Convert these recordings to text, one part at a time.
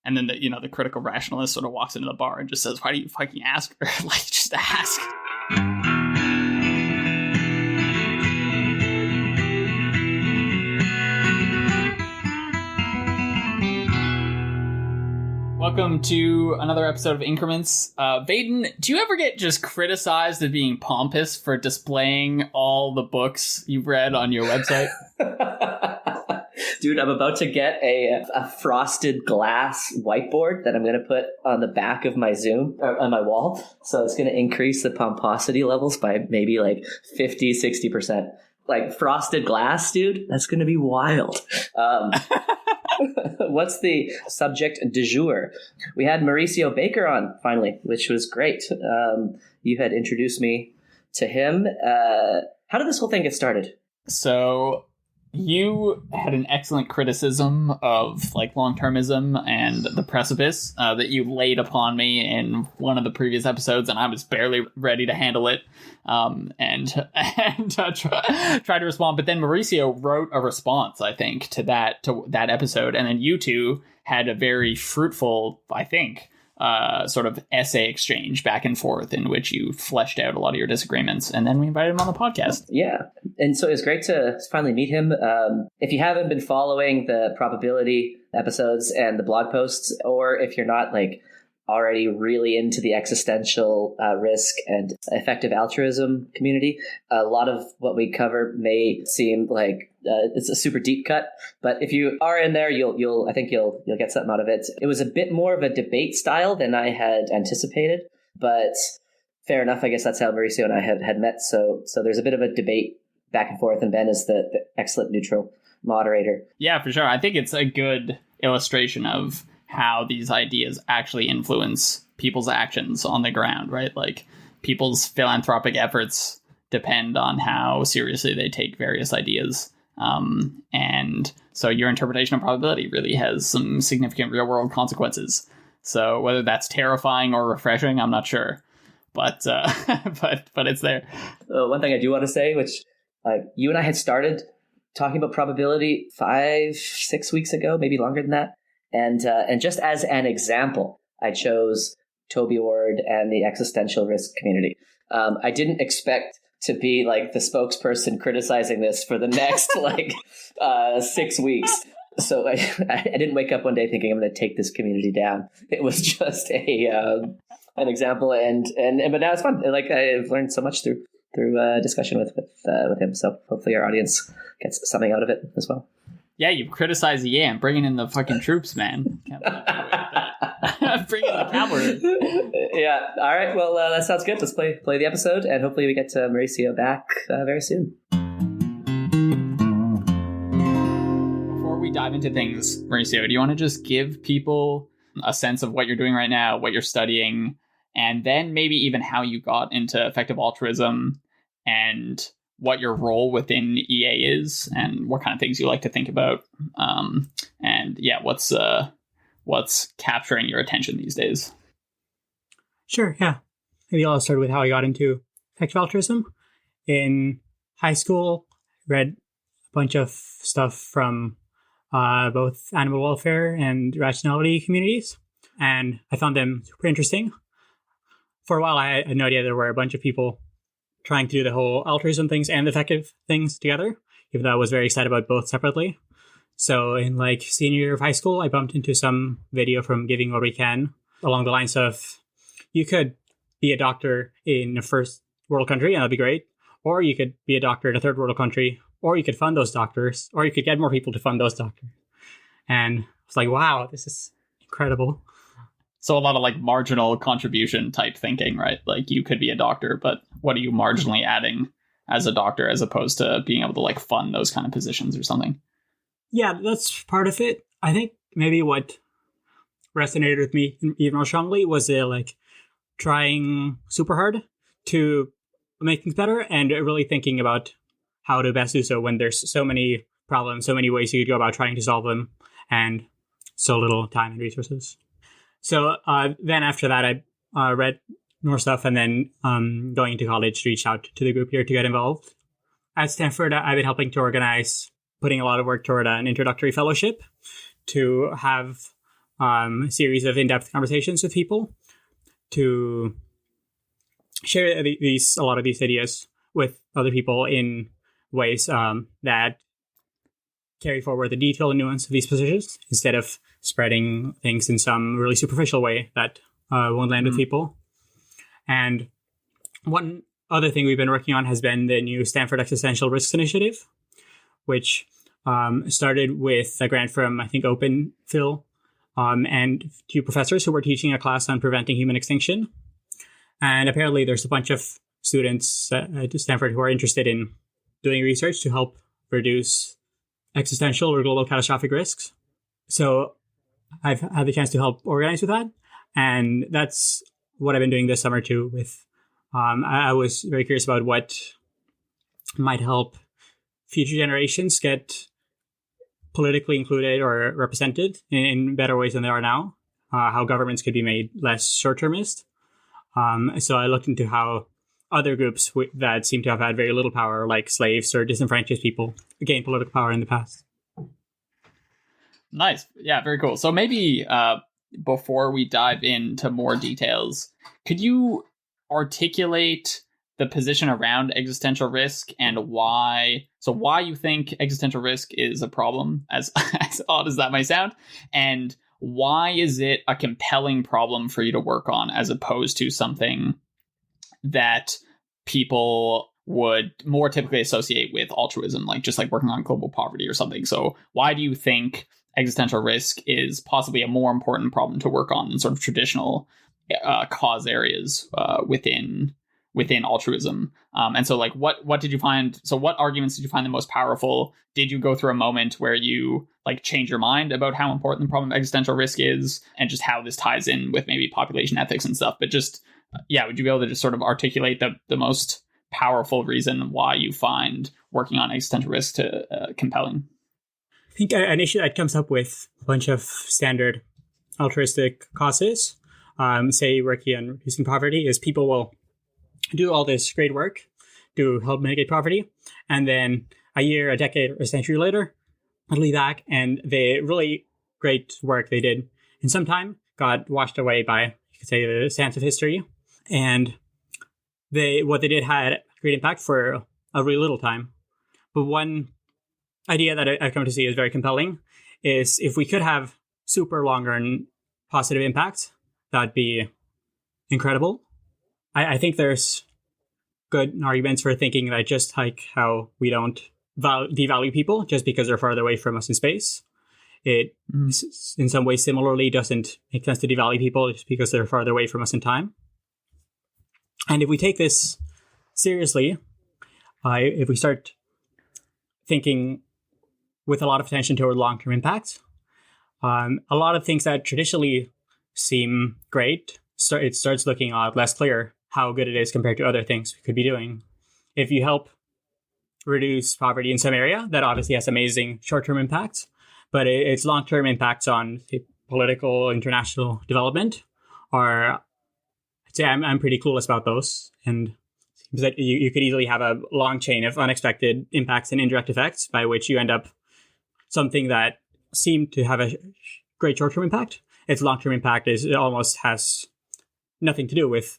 And then the critical rationalist sort of walks into the bar and just says, why do you fucking ask her? Like, just ask. Welcome to another episode of Increments. Vaden, do you ever get just criticized as being pompous for displaying all the books you've read on your website? Dude, I'm about to get a frosted glass whiteboard that I'm going to put on the back of my Zoom, or on my wall. So it's going to increase the pomposity levels by maybe like 50, 60%. Like frosted glass, dude, that's going to be wild. What's the subject du jour? We had Mauricio Baker on, finally, which was great. You had introduced me to him. How did this whole thing get started? So you had an excellent criticism of like long-termism and the precipice that you laid upon me in one of the previous episodes, and I was barely ready to handle it and try to respond. But then Mauricio wrote a response, I think, to that episode, and then you two had a very fruitful, I think, sort of essay exchange back and forth in which you fleshed out a lot of your disagreements, and then we invited him on the podcast. Yeah, and so it was great to finally meet him. If you haven't been following the probability episodes and the blog posts, or if you're not like already really into the existential risk and effective altruism community, a lot of what we cover may seem like it's a super deep cut, but if you are in there, you'll get something out of it. It was a bit more of a debate style than I had anticipated, but fair enough. I guess that's how Mauricio and I had met. So there's a bit of a debate back and forth, and Ben is the excellent neutral moderator. Yeah, for sure. I think it's a good illustration of how these ideas actually influence people's actions on the ground, right? Like people's philanthropic efforts depend on how seriously they take various ideas. And so your interpretation of probability really has some significant real world consequences. So whether that's terrifying or refreshing, I'm not sure, but it's there. One thing I do want to say, which you and I had started talking about probability 5-6 weeks ago, maybe longer than that. And just as an example, I chose Toby Ward and the existential risk community. I didn't expect to be like the spokesperson criticizing this for the next 6 weeks. So I didn't wake up one day thinking I'm going to take this community down. It was just an example, but now it's fun. Like I've learned so much through discussion with him. So hopefully our audience gets something out of it as well. Yeah, you criticize the I'm bringing in the fucking troops, man. Bring in the cavalry. Yeah. All right. Well, that sounds good. Let's play the episode, and hopefully we get Mauricio back very soon. Before we dive into things, Mauricio, do you want to just give people a sense of what you're doing right now, what you're studying, and then maybe even how you got into effective altruism and what your role within EA is and what kind of things you like to think about. And yeah, what's capturing your attention these days? Sure, yeah. Maybe I'll start with how I got into effective altruism. In high school, I read a bunch of stuff from both animal welfare and rationality communities, and I found them super interesting. For a while, I had no idea there were a bunch of people trying to do the whole altruism things and effective things together, even though I was very excited about both separately. So in senior year of high school, I bumped into some video from Giving What We Can along the lines of, you could be a doctor in a first world country and that'd be great. Or you could be a doctor in a third world country, or you could fund those doctors, or you could get more people to fund those doctors. And I was like, wow, this is incredible. So a lot of marginal contribution type thinking, right? Like you could be a doctor, but what are you marginally adding as a doctor as opposed to being able to fund those kind of positions or something? Yeah, that's part of it. I think maybe what resonated with me even more strongly was trying super hard to make things better and really thinking about how to best do so when there's so many problems, so many ways you could go about trying to solve them, and so little time and resources. So then after that, I read more stuff, and then going into college, reached out to the group here to get involved. At Stanford, I've been helping to organize, putting a lot of work toward an introductory fellowship to have series of in-depth conversations with people to share a lot of these ideas with other people in ways that carry forward the detail and nuance of these positions instead of spreading things in some really superficial way that won't land with people. And one other thing we've been working on has been the new Stanford Existential Risk Initiative, which started with a grant from, I think, OpenPhil and two professors who were teaching a class on preventing human extinction. And apparently there's a bunch of students at Stanford who are interested in doing research to help reduce existential or global catastrophic risks. So I've had the chance to help organize with that. And that's what I've been doing this summer too with, I was very curious about what might help future generations get politically included or represented in better ways than they are now, how governments could be made less short-termist. So I looked into how other groups that seem to have had very little power, like slaves or disenfranchised people, gained political power in the past. Nice. Yeah, very cool. So maybe before we dive into more details, could you articulate the position around existential risk and why you think existential risk is a problem, as odd as that might sound, and why is it a compelling problem for you to work on as opposed to something that people would more typically associate with altruism, like just like working on global poverty or something? So why do you think existential risk is possibly a more important problem to work on than sort of traditional cause areas within altruism? And so like what did you find? So what arguments did you find the most powerful? Did you go through a moment where you like change your mind about how important the problem of existential risk is and just how this ties in with maybe population ethics and stuff? But just, would you be able to just sort of articulate the most powerful reason why you find working on existential risk to compelling? I think an issue that comes up with a bunch of standard altruistic causes, say working on reducing poverty, is people will do all this great work to help mitigate poverty, and then a year, a decade, or a century later, they'll leave back, and the really great work they did in some time got washed away by, you could say, the sands of history, and what they did had great impact for a really little time. But one idea that I've come to see is very compelling is if we could have super long-run positive impact, that'd be incredible. I think there's good arguments for thinking that just like how we don't devalue people just because they're farther away from us in space, it in some ways similarly doesn't make sense to devalue people just because they're farther away from us in time. And if we take this seriously, if we start thinking with a lot of attention toward long-term impact, a lot of things that traditionally seem great, it starts looking a lot less clear how good it is compared to other things we could be doing. If you help reduce poverty in some area, that obviously has amazing short-term impacts, but its long-term impacts on political, international development are, I'd say I'm pretty clueless about those. And that you could easily have a long chain of unexpected impacts and indirect effects by which you end up something that seemed to have a great short-term impact. Its long-term impact it almost has nothing to do with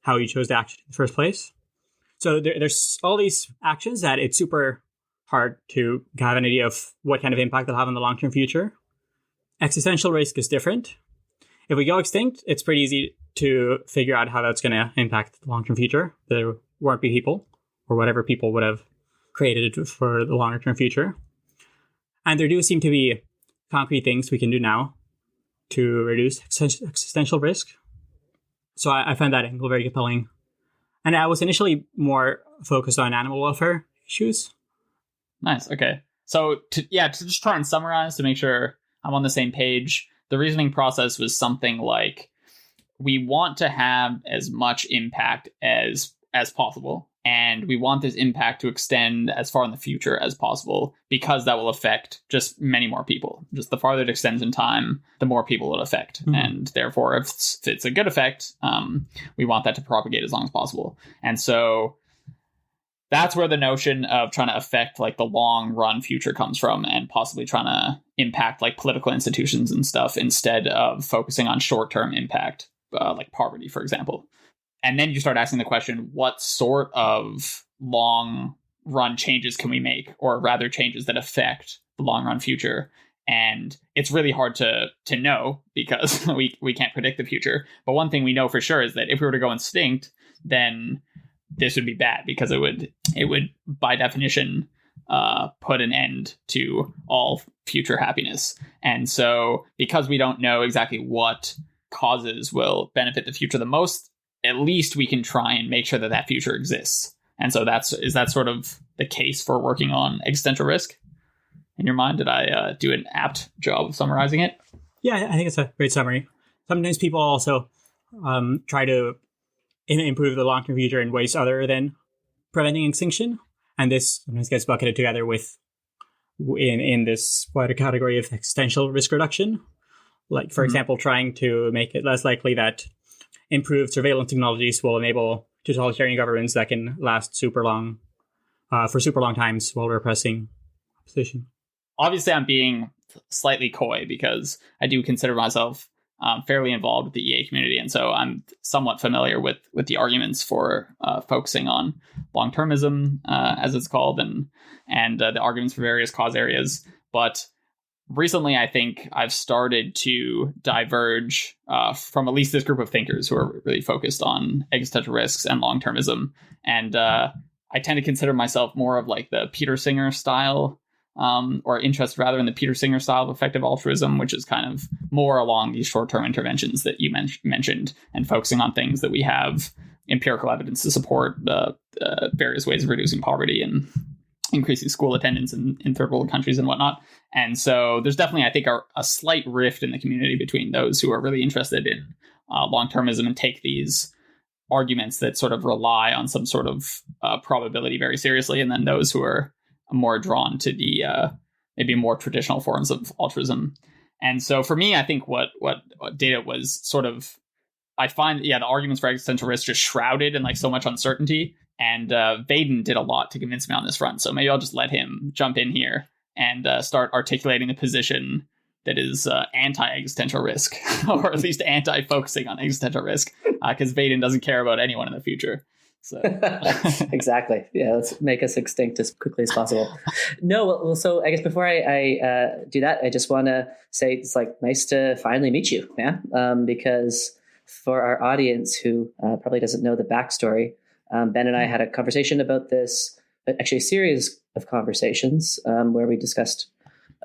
how you chose to act in the first place. So there's all these actions that it's super hard to have an idea of what kind of impact they'll have in the long-term future. Existential risk is different. If we go extinct, it's pretty easy to figure out how that's going to impact the long-term future. There won't be people, or whatever people would have created it for the longer-term future. And there do seem to be concrete things we can do now to reduce existential risk. So I find that angle very compelling. And I was initially more focused on animal welfare issues. Nice. Okay. So to just try and summarize to make sure I'm on the same page, the reasoning process was something like we want to have as much impact as possible. And we want this impact to extend as far in the future as possible because that will affect just many more people. Just the farther it extends in time, the more people it'll affect. Mm-hmm. And therefore, if it's a good effect, we want that to propagate as long as possible. And so that's where the notion of trying to affect like the long run future comes from, and possibly trying to impact like political institutions and stuff instead of focusing on short term impact, like poverty, for example. And then you start asking the question, what sort of long run changes can we make, or rather changes that affect the long run future? And it's really hard to know because we can't predict the future. But one thing we know for sure is that if we were to go extinct, then this would be bad, because it would by definition put an end to all future happiness. And so because we don't know exactly what causes will benefit the future the most, at least we can try and make sure that that future exists. And so is that sort of the case for working on existential risk? In your mind, did I do an apt job of summarizing it? Yeah, I think it's a great summary. Sometimes people also try to improve the long-term future in ways other than preventing extinction. And this sometimes gets bucketed together with in this wider category of existential risk reduction. Like, for example, trying to make it less likely that improved surveillance technologies will enable totalitarian governments that can last super long times while repressing opposition. Obviously, I'm being slightly coy because I do consider myself fairly involved with the EA community, and so I'm somewhat familiar with the arguments for focusing on long-termism, as it's called, and the arguments for various cause areas. But recently, I think I've started to diverge from at least this group of thinkers who are really focused on existential risks and long-termism, and I tend to consider myself more of like the Peter Singer style. Or interest rather in the Peter Singer style of effective altruism, which is kind of more along these short-term interventions that you mentioned, and focusing on things that we have empirical evidence to support, various ways of reducing poverty and increasing school attendance in third world countries and whatnot. And so there's definitely, I think, a slight rift in the community between those who are really interested in long-termism and take these arguments that sort of rely on some sort of probability very seriously, and then those who are more drawn to the maybe more traditional forms of altruism. And so for me, I think what did it was sort of, I find, the arguments for existential risk just shrouded in like so much uncertainty. And Vaden did a lot to convince me on this front. So maybe I'll just let him jump in here and start articulating the position that is anti-existential risk, or at least anti-focusing on existential risk, because Vaden doesn't care about anyone in the future. So exactly. Yeah, let's make us extinct as quickly as possible. No, well, so I guess before I do that, I just want to say it's like nice to finally meet you, man. Because for our audience who probably doesn't know the backstory, Ben and I had a conversation about this, actually a series of conversations where we discussed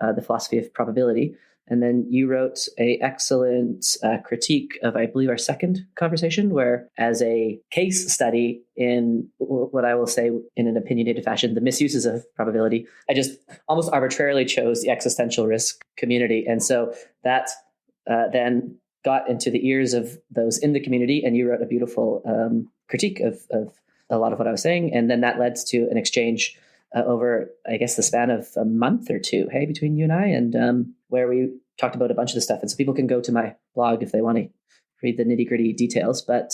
the philosophy of probability. And then you wrote an excellent critique of, I believe, our second conversation, where as a case study in what I will say in an opinionated fashion, the misuses of probability, I just almost arbitrarily chose the existential risk community. And so that then got into the ears of those in the community, and you wrote a beautiful critique of a lot of what I was saying. And then that led to an exchange over, I guess, the span of a month or two, between you and I, and where we talked about a bunch of the stuff. And so people can go to my blog if they want to read the nitty gritty details. But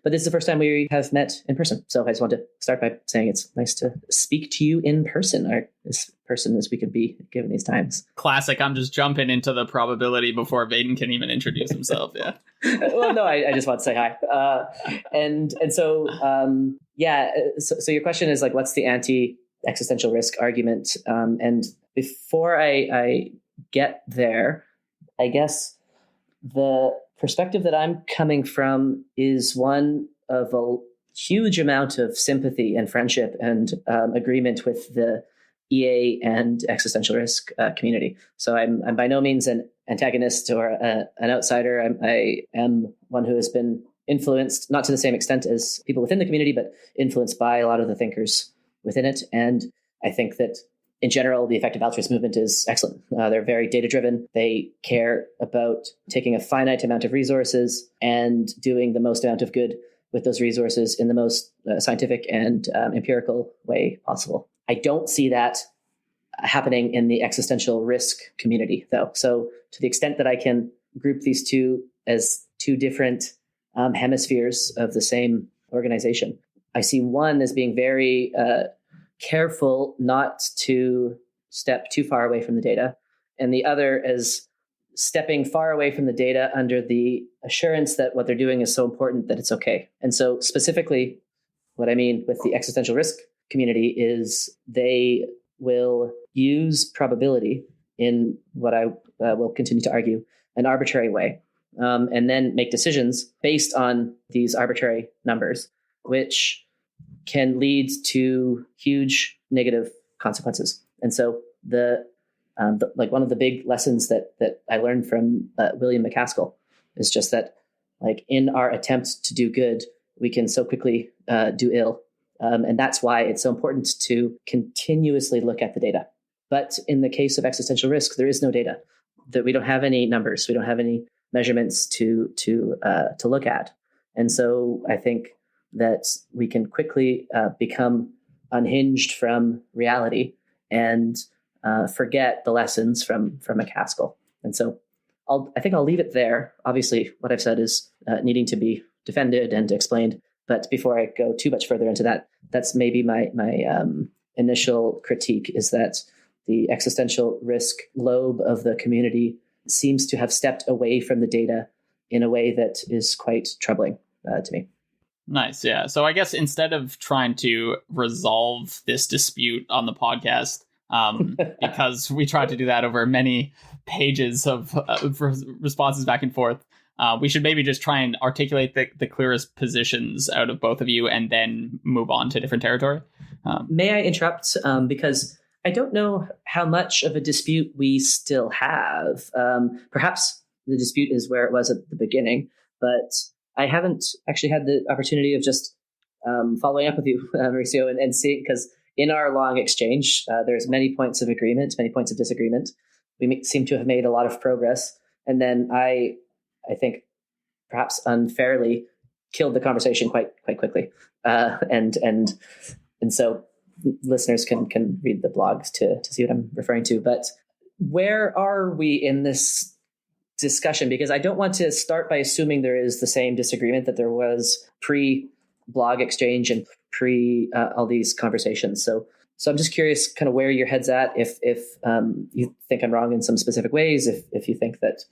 this is the first time we have met in person. So I just want to start by saying it's nice to speak to you in person, or as person as we could be given these times. Classic. I'm just jumping into the probability before Vaden can even introduce himself. Yeah. Well, no, I just want to say hi. So your question is like, what's the anti-existential risk argument? And before I get there, I guess the perspective that I'm coming from is one of a huge amount of sympathy and friendship and agreement with the EA and existential risk community. So I'm by no means an antagonist or an outsider. I am one who has been influenced, not to the same extent as people within the community, but influenced by a lot of the thinkers within it. And I think that in general, the effective altruist movement is excellent. They're very data-driven. They care about taking a finite amount of resources and doing the most amount of good with those resources in the most scientific and empirical way possible. I don't see that happening in the existential risk community, though. So to the extent that I can group these two as two different hemispheres of the same organization, I see one as being very careful not to step too far away from the data, and the other as stepping far away from the data under the assurance that what they're doing is so important that it's okay. And so specifically, what I mean with the existential risk community is they will use probability in what I will continue to argue, an arbitrary way, and then make decisions based on these arbitrary numbers, which can lead to huge negative consequences. And so like one of the big lessons that I learned from William McCaskill is just that, like, in our attempt to do good, we can so quickly do ill. And that's why it's so important to continuously look at the data. But in the case of existential risk, there is no data. That we don't have any numbers. We don't have any measurements to look at. And so I think that we can quickly become unhinged from reality and forget the lessons from McCaskill. And so I think I'll leave it there. Obviously, what I've said is needing to be defended and explained. But before I go too much further into that, that's maybe my initial critique, is that the existential risk lobe of the community seems to have stepped away from the data in a way that is quite troubling to me. Nice. Yeah. So I guess instead of trying to resolve this dispute on the podcast, because we tried to do that over many pages of responses back and forth, we should maybe just try and articulate the clearest positions out of both of you and then move on to different territory. May I interrupt? Because I don't know how much of a dispute we still have. Perhaps the dispute is where it was at the beginning, but I haven't actually had the opportunity of just following up with you, Mauricio, and seeing, because in our long exchange, there's many points of agreement, many points of disagreement. We seem to have made a lot of progress. And then I think perhaps unfairly killed the conversation quite quickly. And so listeners can read the blogs to see what I'm referring to. But where are we in this discussion? Because I don't want to start by assuming there is the same disagreement that there was pre-blog exchange and pre all these conversations. So I'm just curious kind of where your head's at, if you think I'm wrong in some specific ways, if you think that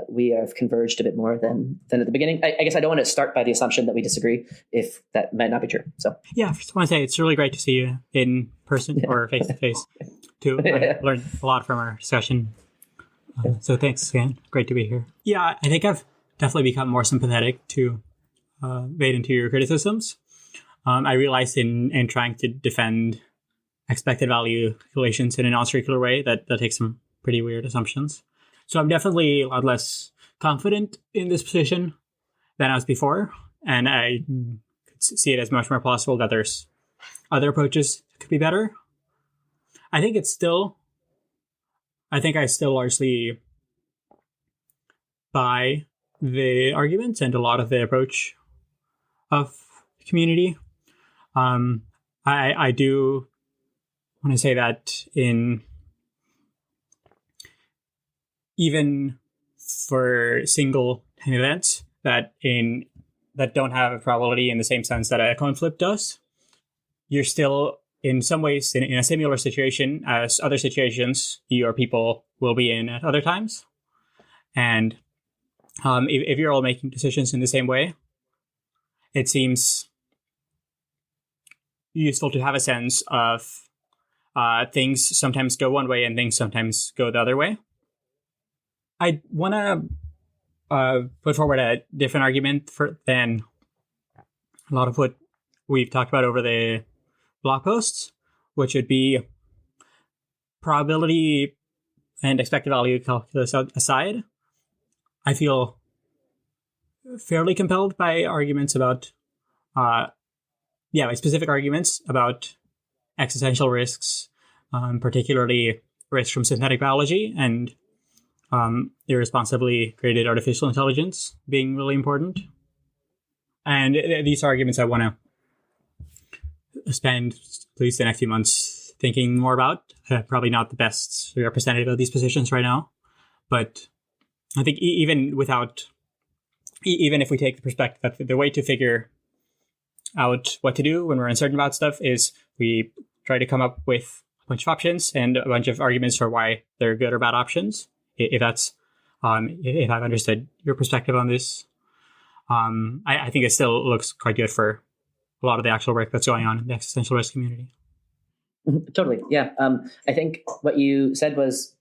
we have converged a bit more than at the beginning. I guess I don't want to start by the assumption that we disagree, if that might not be true. So yeah, first I want to say it's really great to see you in person or face to face too. I learned a lot from our discussion. So thanks again. Great to be here. Yeah, I think I've definitely become more sympathetic to Vaden, to your criticisms. I realized in trying to defend expected value calculations in a non-circular way that takes some pretty weird assumptions. So I'm definitely a lot less confident in this position than I was before. And I could see it as much more possible that there's other approaches that could be better. I think I still largely buy the arguments and a lot of the approach of the community. I do want to say that even for single time events that don't have a probability in the same sense that a coin flip does, you're still in some ways in a similar situation as other situations you or people will be in at other times. And if you're all making decisions in the same way, it seems useful to have a sense of things sometimes go one way and things sometimes go the other way. I want to put forward a different argument than a lot of what we've talked about over the blog posts, which would be probability and expected value calculus aside. I feel fairly compelled by arguments about, by specific arguments about existential risks, particularly risks from synthetic biology and irresponsibly created artificial intelligence being really important. And these arguments I want to spend at least the next few months thinking more about. Probably not the best representative of these positions right now, but I think even if we take the perspective that the way to figure out what to do when we're uncertain about stuff is we try to come up with a bunch of options and a bunch of arguments for why they're good or bad options. If that's if I've understood your perspective on this, I think it still looks quite good for a lot of the actual work that's going on in the existential risk community. Totally. Yeah. I think what you said was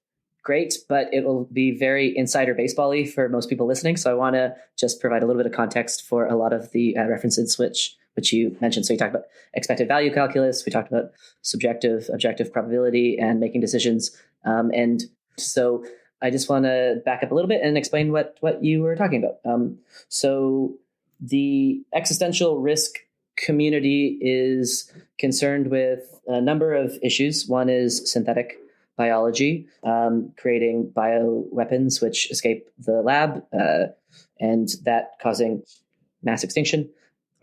great, but it will be very insider baseball-y for most people listening. So I want to just provide a little bit of context for a lot of the references which you mentioned. So you talked about expected value calculus. We talked about subjective, objective probability and making decisions. And so I just want to back up a little bit and explain what you were talking about. So the existential risk community is concerned with a number of issues. One is synthetic biology, creating bioweapons which escape the lab, and that causing mass extinction.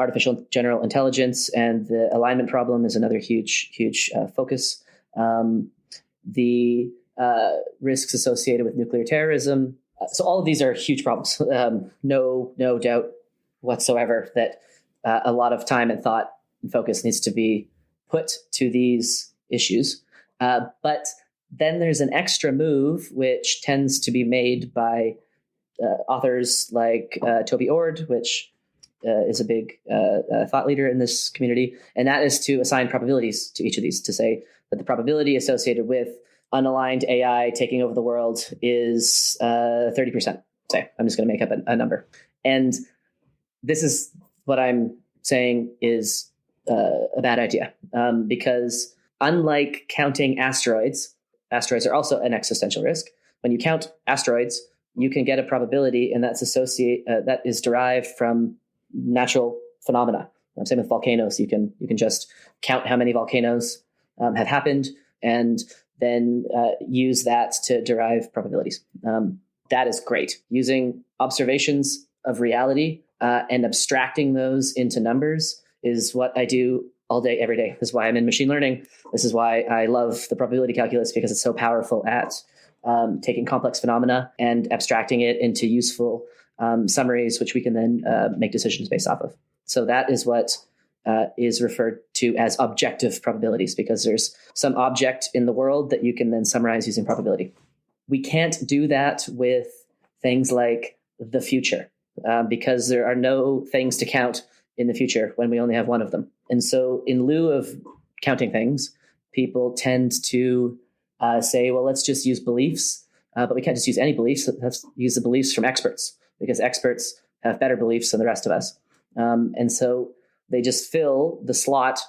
Artificial general intelligence and the alignment problem is another huge focus. The risks associated with nuclear terrorism. So all of these are huge problems. No doubt whatsoever that a lot of time and thought and focus needs to be put to these issues. But then there's an extra move which tends to be made by authors like Toby Ord, which is a big thought leader in this community. And that is to assign probabilities to each of these, to say that the probability associated with unaligned AI taking over the world is 30%. Say, I'm just going to make up a number. And this is what I'm saying is a bad idea, because unlike counting asteroids are also an existential risk. When you count asteroids, you can get a probability, and that is derived from natural phenomena. Same with volcanoes. You can just count how many volcanoes have happened, and then use that to derive probabilities. That is great. Using observations of reality and abstracting those into numbers is what I do all day, every day. This is why I'm in machine learning. This is why I love the probability calculus, because it's so powerful at taking complex phenomena and abstracting it into useful summaries, which we can then make decisions based off of. So that is what is referred to as objective probabilities, because there's some object in the world that you can then summarize using probability. We can't do that with things like the future, because there are no things to count in the future when we only have one of them. And so in lieu of counting things, people tend to say, well, let's just use beliefs, but we can't just use any beliefs. Let's use the beliefs from experts, because experts have better beliefs than the rest of us. And so they just fill the slot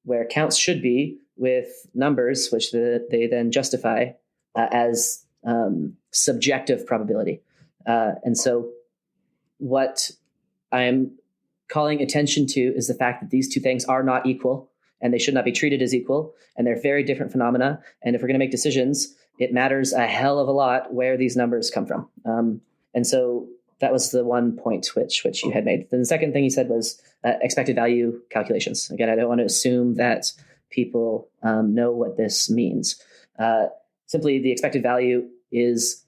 where counts should be with numbers, which they then justify as subjective probability. And so what I'm calling attention to is the fact that these two things are not equal, and they should not be treated as equal, and they're very different phenomena. And if we're going to make decisions, it matters a hell of a lot where these numbers come from. And so that was the one point which you had made. Then the second thing you said was expected value calculations. Again, I don't want to assume that people know what this means. Simply, the expected value is,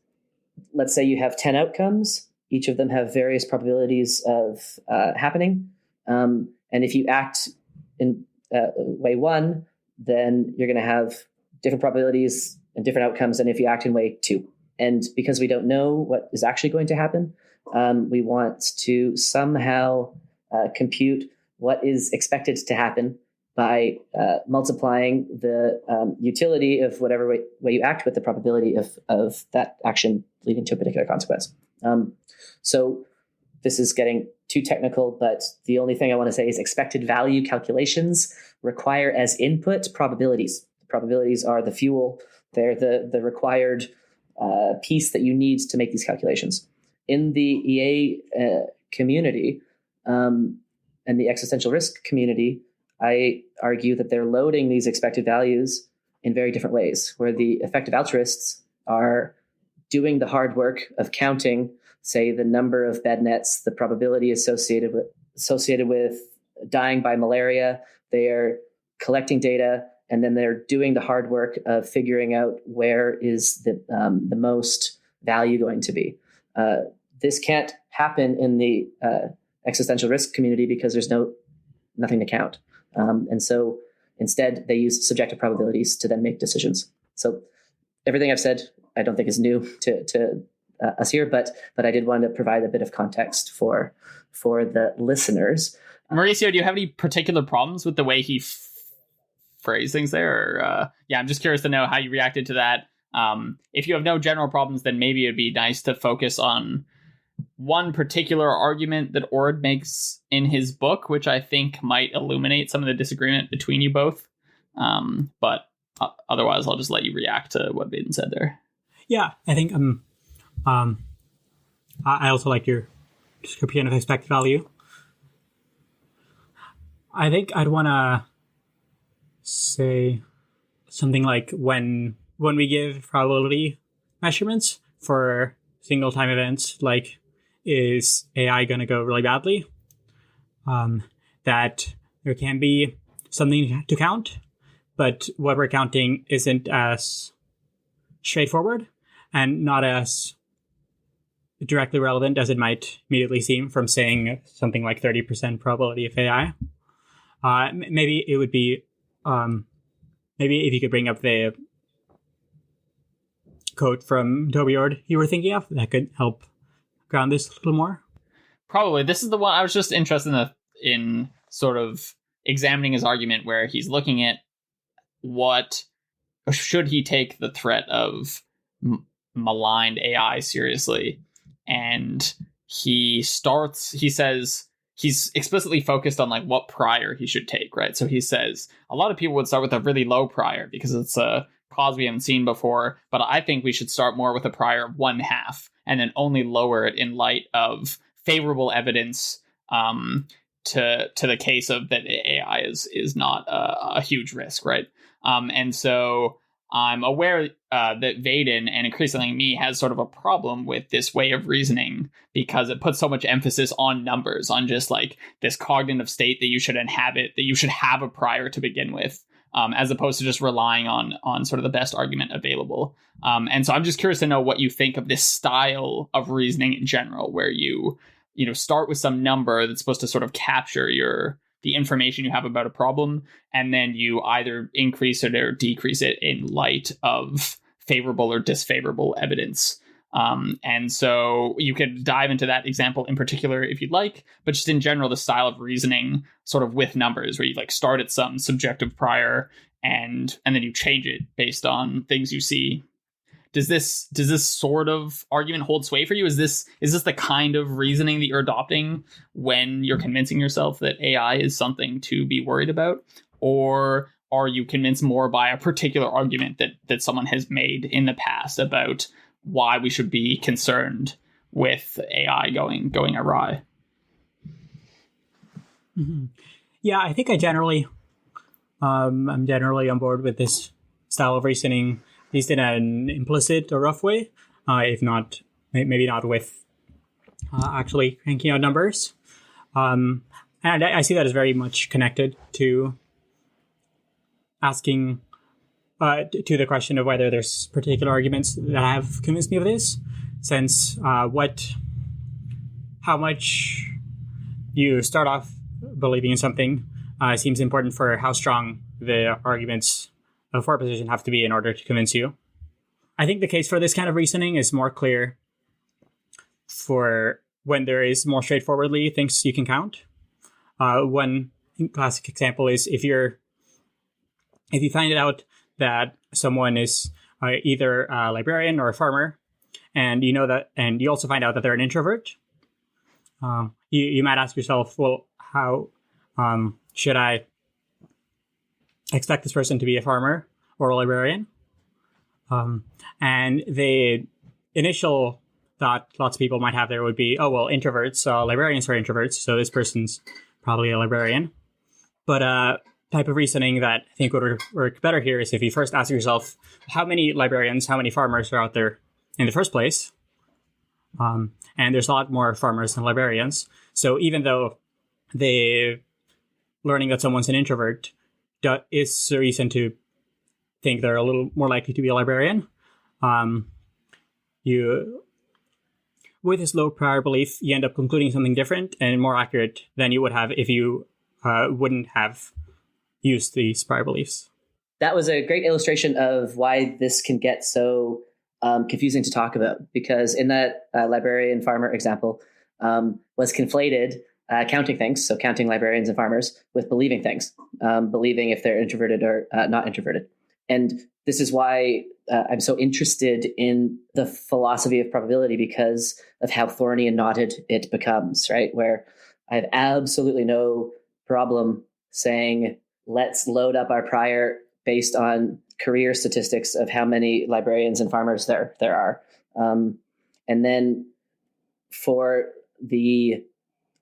let's say you have 10 outcomes. Each of them have various probabilities of happening. And if you act in way one, then you're going to have different probabilities and different outcomes than if you act in way two. And because we don't know what is actually going to happen, we want to somehow compute what is expected to happen by multiplying the utility of whatever way you act with the probability of that action leading to a particular consequence. So this is getting too technical, but the only thing I want to say is expected value calculations require as input probabilities. Probabilities are the fuel. They're the required piece that you need to make these calculations. In the EA community and the existential risk community, I argue that they're loading these expected values in very different ways, where the effective altruists are doing the hard work of counting, say, the number of bed nets, the probability associated with dying by malaria. They are collecting data, and then they're doing the hard work of figuring out where is the most value going to be. This can't happen in the existential risk community because there's no nothing to count. And so instead, they use subjective probabilities to then make decisions. So everything I've said, I don't think is new to us here, but I did want to provide a bit of context for the listeners. Mauricio, do you have any particular problems with the way he phrased things there? Or, I'm just curious to know how you reacted to that. If you have no general problems, then maybe it'd be nice to focus on one particular argument that Ord makes in his book, which I think might illuminate some of the disagreement between you both. But otherwise, I'll just let you react to what Vaden said there. Yeah, I think I also like your description of expected value. I think I'd want to say something like when we give probability measurements for single time events, like is AI going to go really badly? That there can be something to count, but what we're counting isn't as straightforward and not as directly relevant as it might immediately seem from saying something like 30% probability of AI. Maybe it would be, maybe if you could bring up the quote from Toby Ord you were thinking of, that could help ground this a little more. Probably. This is the one I was just interested in sort of examining his argument, where he's looking at what should he take the threat of maligned AI seriously. And he says he's explicitly focused on like what prior he should take, right? So he says a lot of people would start with a really low prior because it's a cause we haven't seen before, but I think we should start more with a prior of 1/2 and then only lower it in light of favorable evidence to the case of that AI is not a huge risk, right? And so I'm aware that Vaden, and increasingly me, has sort of a problem with this way of reasoning because it puts so much emphasis on numbers, on just like this cognitive state that you should inhabit, that you should have a prior to begin with, as opposed to just relying on sort of the best argument available. And so I'm just curious to know what you think of this style of reasoning in general, where you start with some number that's supposed to sort of capture the information you have about a problem, and then you either increase it or decrease it in light of favorable or disfavorable evidence. And so you could dive into that example in particular if you'd like, but just in general, the style of reasoning sort of with numbers, where you like start at some subjective prior and then you change it based on things you see. Does this sort of argument hold sway for you? Is this the kind of reasoning that you're adopting when you're convincing yourself that AI is something to be worried about? Or are you convinced more by a particular argument that someone has made in the past about why we should be concerned with AI going awry? Mm-hmm. Yeah, I think I'm generally on board with this style of reasoning, at least in an implicit or rough way, if not, maybe not with actually cranking out numbers. And I see that as very much connected to asking to the question of whether there's particular arguments that have convinced me of this, since how much you start off believing in something seems important for how strong the arguments for a position have to be in order to convince you. I think the case for this kind of reasoning is more clear for when there is more straightforwardly things you can count. One classic example is if you find it out that someone is either a librarian or a farmer, and you know that, and you also find out that they're an introvert, you might ask yourself, well, how should I expect this person to be a farmer or a librarian? And the initial thought lots of people might have there would be, oh, well, introverts, librarians are introverts, so this person's probably a librarian. But type of reasoning that I think would work better here is if you first ask yourself, how many librarians, how many farmers are out there in the first place? And there's a lot more farmers than librarians. So even though learning that someone's an introvert is a reason to think they're a little more likely to be a librarian, with this low prior belief, you end up concluding something different and more accurate than you would have if you wouldn't have used these prior beliefs. That was a great illustration of why this can get so confusing to talk about, because in that librarian farmer example was conflated counting things, so counting librarians and farmers, with believing things, believing if they're introverted or not introverted. And this is why I'm so interested in the philosophy of probability, because of how thorny and knotted it becomes, right? Where I have absolutely no problem saying, let's load up our prior based on career statistics of how many librarians and farmers there are. And then for the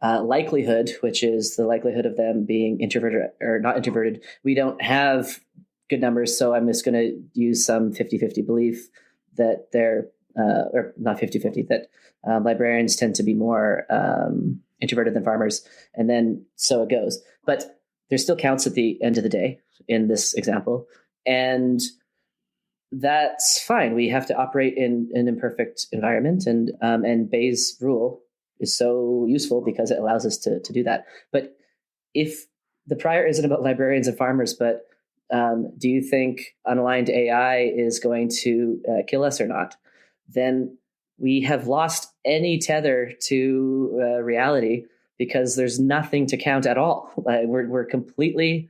likelihood, which is the likelihood of them being introverted or not introverted, we don't have good numbers. So I'm just going to use some 50-50 belief that they're, or not 50-50, that librarians tend to be more introverted than farmers. And then so it goes. But there still counts at the end of the day in this example. And that's fine. We have to operate in an imperfect environment. And Bayes' rule is so useful because it allows us to do that. But if the prior isn't about librarians and farmers, but do you think unaligned AI is going to kill us or not? Then we have lost any tether to reality, because there's nothing to count at all. We're completely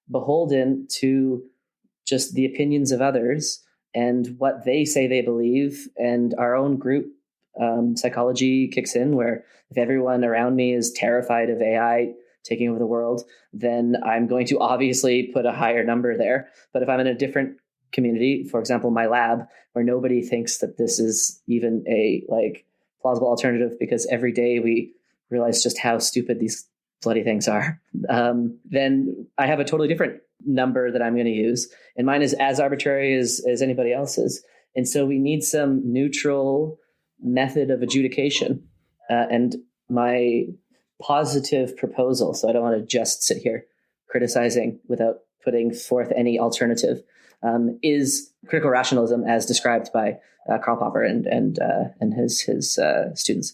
beholden to just the opinions of others and what they say they believe. And our own group psychology kicks in, where if everyone around me is terrified of AI taking over the world, then I'm going to obviously put a higher number there. But if I'm in a different community, for example, my lab, where nobody thinks that this is even a plausible alternative, because every day we realize just how stupid these bloody things are, then I have a totally different number that I'm going to use. And mine is as arbitrary as anybody else's. And so we need some neutral method of adjudication. And my positive proposal, so I don't want to just sit here criticizing without putting forth any alternative, is critical rationalism as described by Karl Popper and his students.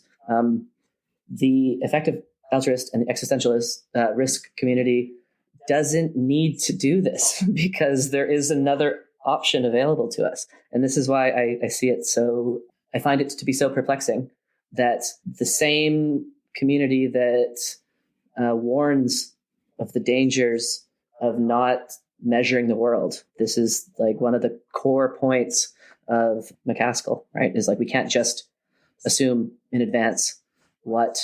The effective altruist and the existentialist risk community doesn't need to do this, because there is another option available to us. And this is why I see it I find it to be so perplexing that the same community that warns of the dangers of not measuring the world. This is one of the core points of McCaskill, right? Is we can't just assume in advance what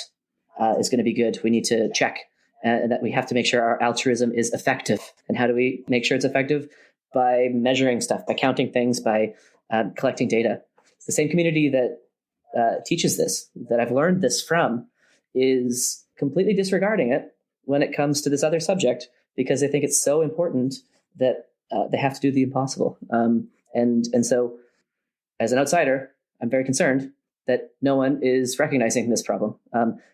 is going to be good. We need to check, and that we have to make sure our altruism is effective. And how do we make sure it's effective? By measuring stuff, by counting things, by collecting data. The same community that teaches this, that I've learned this from, is completely disregarding it when it comes to this other subject, because they think it's so important that they have to do the impossible. And so, as an outsider, I'm very concerned that no one is recognizing this problem,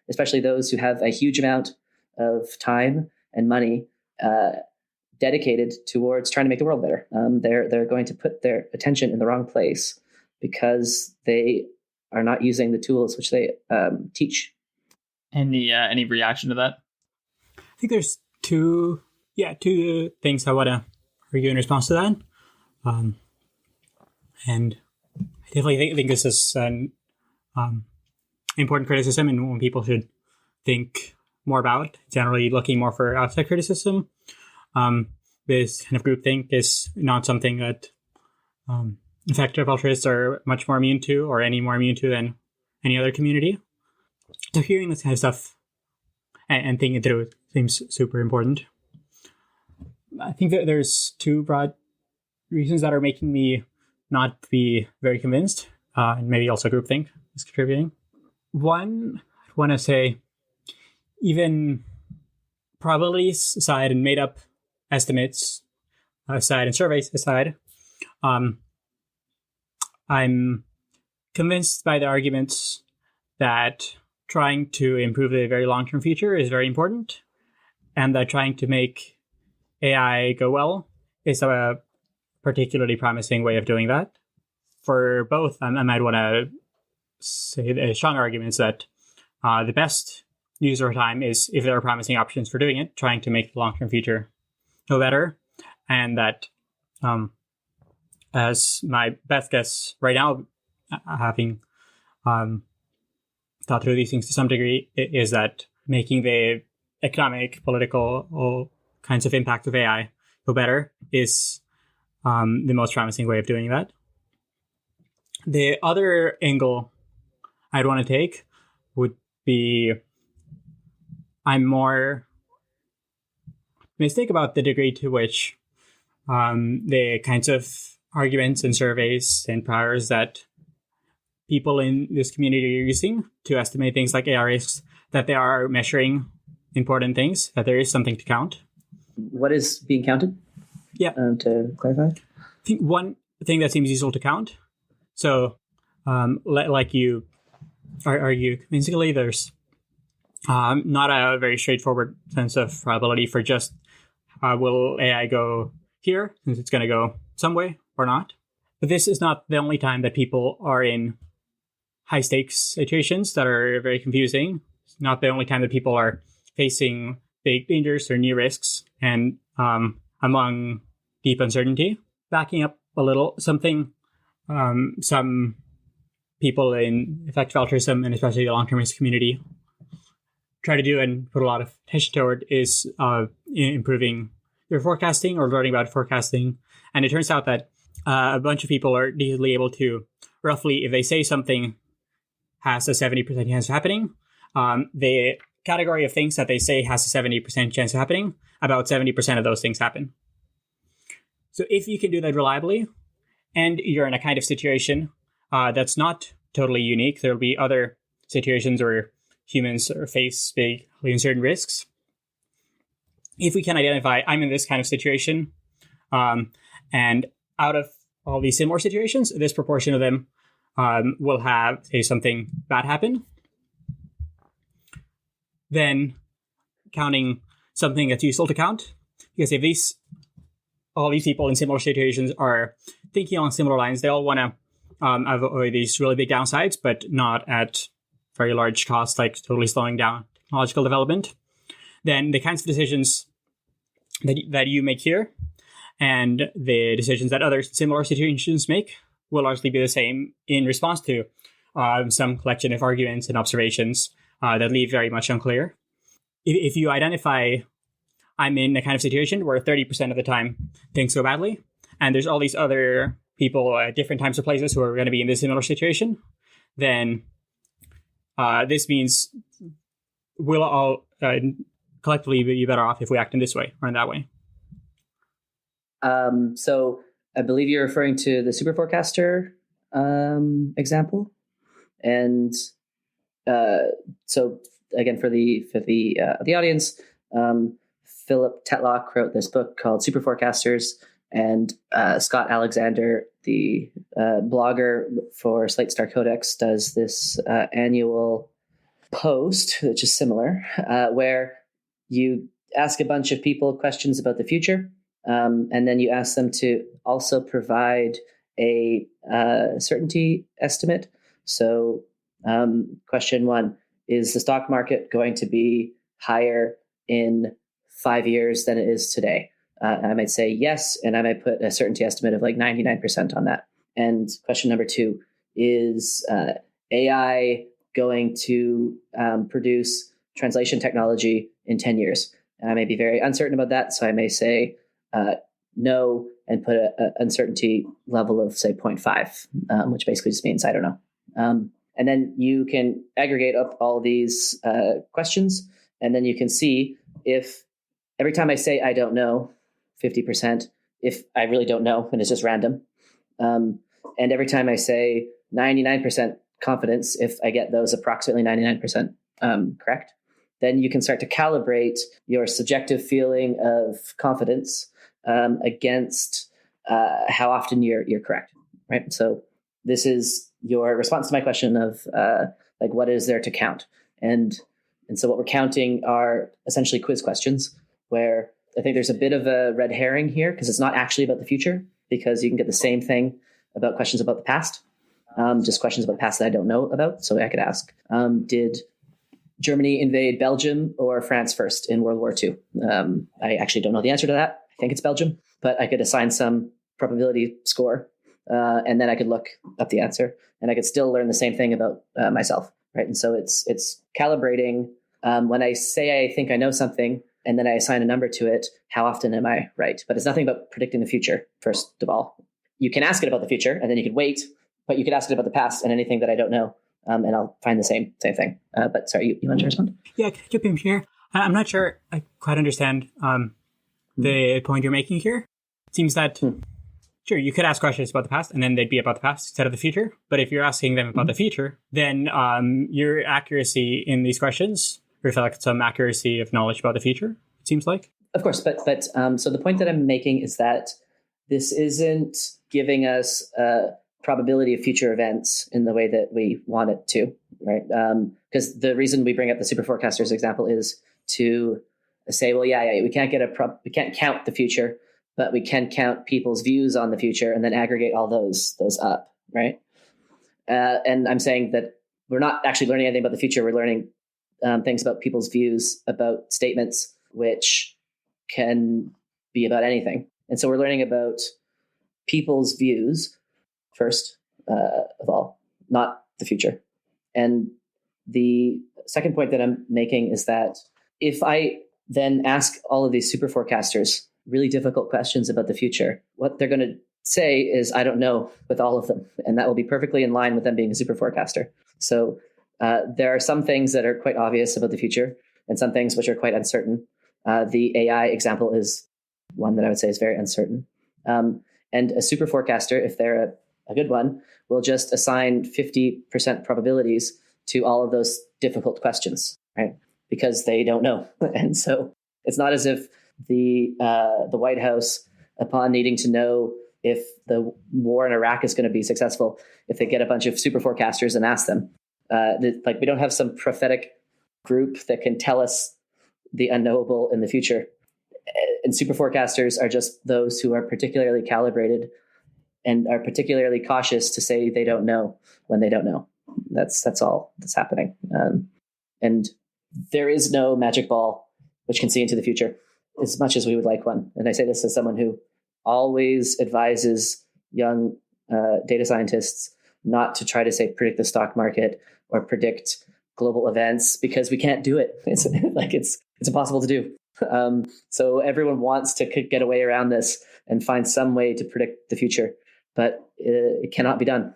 especially those who have a huge amount of time and money dedicated towards trying to make the world better. They're going to put their attention in the wrong place because they are not using the tools which they teach. Any reaction to that? I think there's two things I want to argue in response to that. And I definitely think this is an important criticism, and one people should think more about, generally looking more for outside criticism. This kind of groupthink is not something that effective altruists are much more immune to, or any more immune to, than any other community. So hearing this kind of stuff and thinking it through seems super important. I think that there's two broad reasons that are making me not be very convinced, and maybe also groupthink is contributing. One, I want to say, even probabilities aside and made up estimates aside and surveys aside, I'm convinced by the arguments that trying to improve the very long-term future is very important, and that trying to make AI go well is a particularly promising way of doing that. For both, I might want to say the strong arguments that the best use over time is if there are promising options for doing it, trying to make the long-term future go better. And that, as my best guess right now, having thought through these things to some degree, is that making the economic, political, all kinds of impact of AI go better is the most promising way of doing that. The other angle I'd want to take would be I'm more optimistic about the degree to which the kinds of arguments and surveys and powers that people in this community are using to estimate things like AI risks, that they are measuring important things, that there is something to count. What is being counted? Yeah. To clarify? I think one thing that seems useful to count, so like you argue convincingly, there's not a very straightforward sense of probability for just will AI go here, since it's going to go some way or not. But this is not the only time that people are in high stakes situations that are very confusing. It's not the only time that people are facing big dangers or new risks and among deep uncertainty. Backing up a little, something some people in effective altruism and especially the long-term risk community try to do and put a lot of attention toward is improving their forecasting or learning about forecasting. And it turns out that a bunch of people are easily able to, roughly, if they say something has a 70% chance of happening, the category of things that they say has a 70% chance of happening, about 70% of those things happen. So if you can do that reliably, and you're in a kind of situation that's not totally unique, there'll be other situations where humans face big uncertain risks. If we can identify, I'm in this kind of situation, and out of all these similar situations, this proportion of them will have, say, something bad happen, then counting something that's useful to count. Because if all these people in similar situations are thinking along similar lines, they all want to avoid these really big downsides, but not at very large cost, like totally slowing down technological development, then the kinds of decisions that you make here and the decisions that other similar situations make will largely be the same in response to some collection of arguments and observations that leave very much unclear. If you identify, I'm in a kind of situation where 30% of the time things go badly, and there's all these other people at different times or places who are going to be in this similar situation, then this means we'll all collectively be better off if we act in this way or in that way. So I believe you're referring to the Superforecaster example, and so again for the audience, Philip Tetlock wrote this book called Superforecasters, and Scott Alexander, the blogger for Slate Star Codex, does this annual post, which is similar, where you ask a bunch of people questions about the future, and then you ask them to also provide a certainty estimate. So question one, is the stock market going to be higher in 5 years than it is today? I might say yes, and I might put a certainty estimate of like 99% on that. And question number two, is AI going to produce translation technology in 10 years? And I may be very uncertain about that, so I may say no and put an uncertainty level of, say, 0.5, which basically just means I don't know. And then you can aggregate up all these questions, and then you can see if every time I say I don't know, 50%, if I really don't know and it's just random. And every time I say 99% confidence, if I get those approximately 99% correct, then you can start to calibrate your subjective feeling of confidence against how often you're correct, right? So this is your response to my question of like, what is there to count? And so what we're counting are essentially quiz questions, where I think there's a bit of a red herring here because it's not actually about the future, because you can get the same thing about questions about the past, just questions about the past that I don't know about. So I could ask, did Germany invade Belgium or France first in World War II? I actually don't know the answer to that. I think it's Belgium, but I could assign some probability score, and then I could look up the answer, and I could still learn the same thing about myself, right? And so it's calibrating. When I say I think I know something, and then I assign a number to it, how often am I right? But it's nothing about predicting the future, first of all. You can ask it about the future, and then you could wait, but you could ask it about the past and anything that I don't know, and I'll find the same thing. But sorry, you want to respond? Yeah, can I jump in here? I'm not sure I quite understand the point you're making here. It seems that, sure, you could ask questions about the past, and then they'd be about the past instead of the future. But if you're asking them about the future, then your accuracy in these questions reflects some accuracy of knowledge about the future, it seems like. Of course, but so the point that I'm making is that this isn't giving us a probability of future events in the way that we want it to, right? Because the reason we bring up the Superforecasters example is to say, well, yeah, we can't we can't count the future, but we can count people's views on the future and then aggregate all those up, right? And I'm saying that we're not actually learning anything about the future. We're learning things about people's views about statements, which can be about anything. And so we're learning about people's views first of all, not the future. And the second point that I'm making is that if I then ask all of these super forecasters really difficult questions about the future, what they're going to say is, I don't know, with all of them. And that will be perfectly in line with them being a super forecaster. So there are some things that are quite obvious about the future and some things which are quite uncertain. The AI example is one that I would say is very uncertain. And a super forecaster, if they're a good one, will just assign 50% probabilities to all of those difficult questions, right? Because they don't know. And so it's not as if the White House, upon needing to know if the war in Iraq is going to be successful, if they get a bunch of super forecasters and ask them, we don't have some prophetic group that can tell us the unknowable in the future. And super forecasters are just those who are particularly calibrated and are particularly cautious to say they don't know when they don't know. That's all that's happening. And there is no magic ball which can see into the future as much as we would like one. And I say this as someone who always advises young data scientists not to try to say predict the stock market or predict global events, because we can't do it. It's impossible to do. So everyone wants to get away around this and find some way to predict the future, but it cannot be done.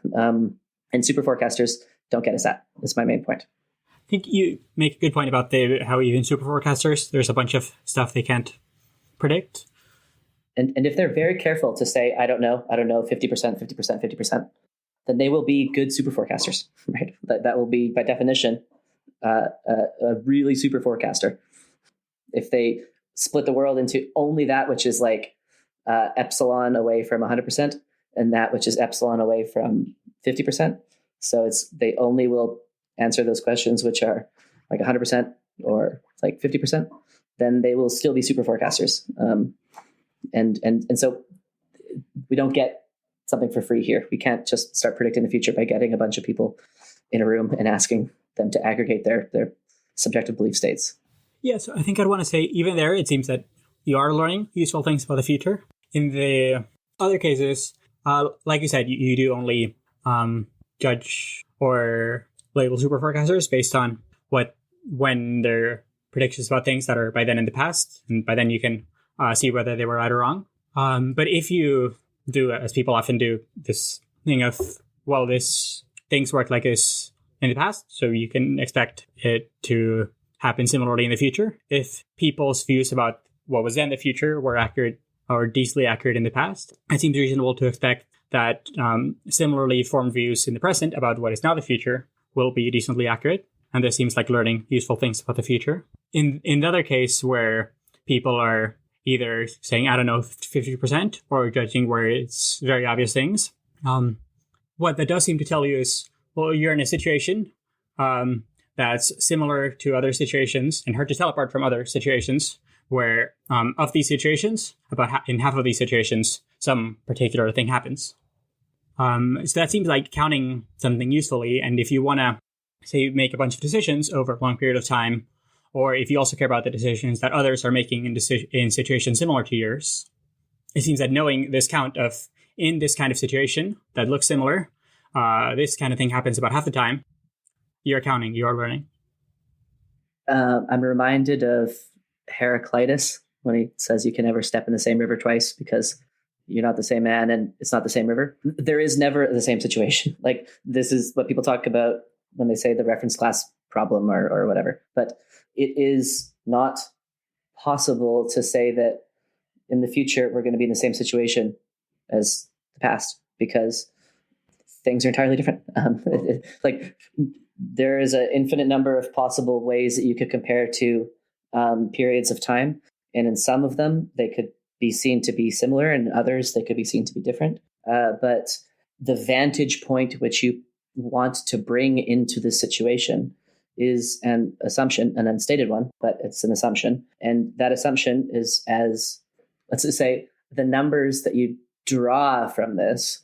And super forecasters don't get us that. That's my main point. I think you make a good point about how even super forecasters, there's a bunch of stuff they can't predict. And if they're very careful to say, I don't know, 50%, then they will be good super forecasters, right? That will be, by definition, a really super forecaster. If they split the world into only that which is like epsilon away from 100% and that which is epsilon away from 50%. So they only will answer those questions which are like 100% or like 50%, then they will still be super forecasters. And so we don't get something for free here. We can't just start predicting the future by getting a bunch of people in a room and asking them to aggregate their subjective belief states. Yeah, so I think I'd want to say, even there, it seems that you are learning useful things about the future. In the other cases, like you said, you do only judge or label super forecasters based on when their predictions about things that are by then in the past, and by then you can see whether they were right or wrong. But if you do, as people often do, this thing of, well, things worked like this in the past, so you can expect it to happen similarly in the future. If people's views about what was then the future were accurate or decently accurate in the past, it seems reasonable to expect that similarly formed views in the present about what is now the future will be decently accurate. And this seems like learning useful things about the future. In the other case where people are either saying, I don't know, 50%, or judging where it's very obvious things, what that does seem to tell you is, well, you're in a situation that's similar to other situations and hard to tell apart from other situations where of these situations, in half of these situations, some particular thing happens. So that seems like counting something usefully. And if you want to say you make a bunch of decisions over a long period of time, or if you also care about the decisions that others are making in situations similar to yours, it seems that knowing this count of in this kind of situation that looks similar, this kind of thing happens about half the time, you're counting, you're learning. I'm reminded of Heraclitus when he says you can never step in the same river twice because you're not the same man and it's not the same river. There is never the same situation. Like, this is what people talk about when they say the reference class problem or whatever. But it is not possible to say that in the future we're going to be in the same situation as the past, because things are entirely different. Like, there is an infinite number of possible ways that you could compare to periods of time. And in some of them, they could be seen to be similar, and in others, they could be seen to be different. But the vantage point which you want to bring into this situation is an assumption, an unstated one, but it's an assumption. And that assumption is, as, let's just say, the numbers that you draw from this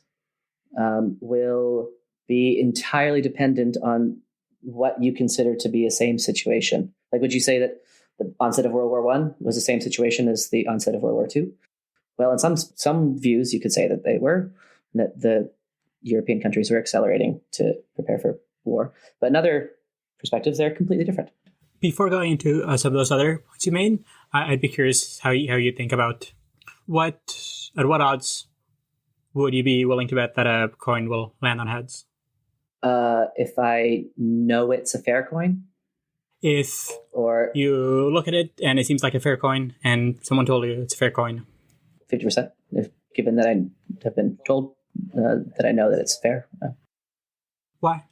will be entirely dependent on what you consider to be a same situation. Like, would you say that the onset of World War I was the same situation as the onset of World War II? Well, in some views, you could say that they were, that the European countries were accelerating to prepare for war. But in other perspectives, they're completely different. Before going into some of those other points you made, I'd be curious how you think about at what odds would you be willing to bet that a coin will land on heads? If I know it's a fair coin? Or you look at it and it seems like a fair coin and someone told you it's a fair coin. 50%, given that I have been told that I know that it's fair. Why?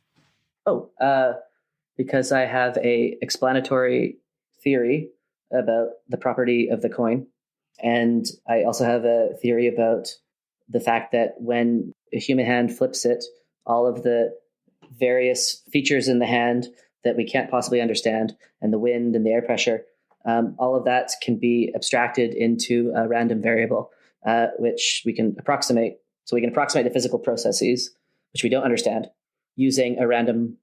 Because I have a explanatory theory about the property of the coin. And I also have a theory about the fact that when a human hand flips it, all of the various features in the hand that we can't possibly understand, and the wind and the air pressure, all of that can be abstracted into a random variable, which we can approximate. So we can approximate the physical processes, which we don't understand, using a random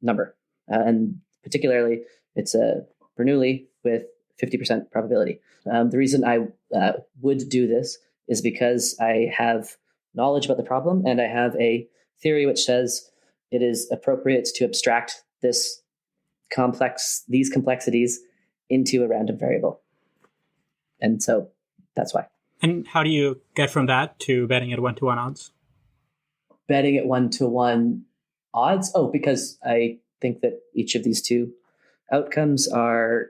number. And particularly, it's a Bernoulli with 50% probability. The reason I would do this is because I have knowledge about the problem, and I have a theory which says it is appropriate to abstract these complexities into a random variable. And so that's why. And how do you get from that to betting at 1-to-1 odds? Betting at 1-to-1 odds? Oh, because I think that each of these two outcomes are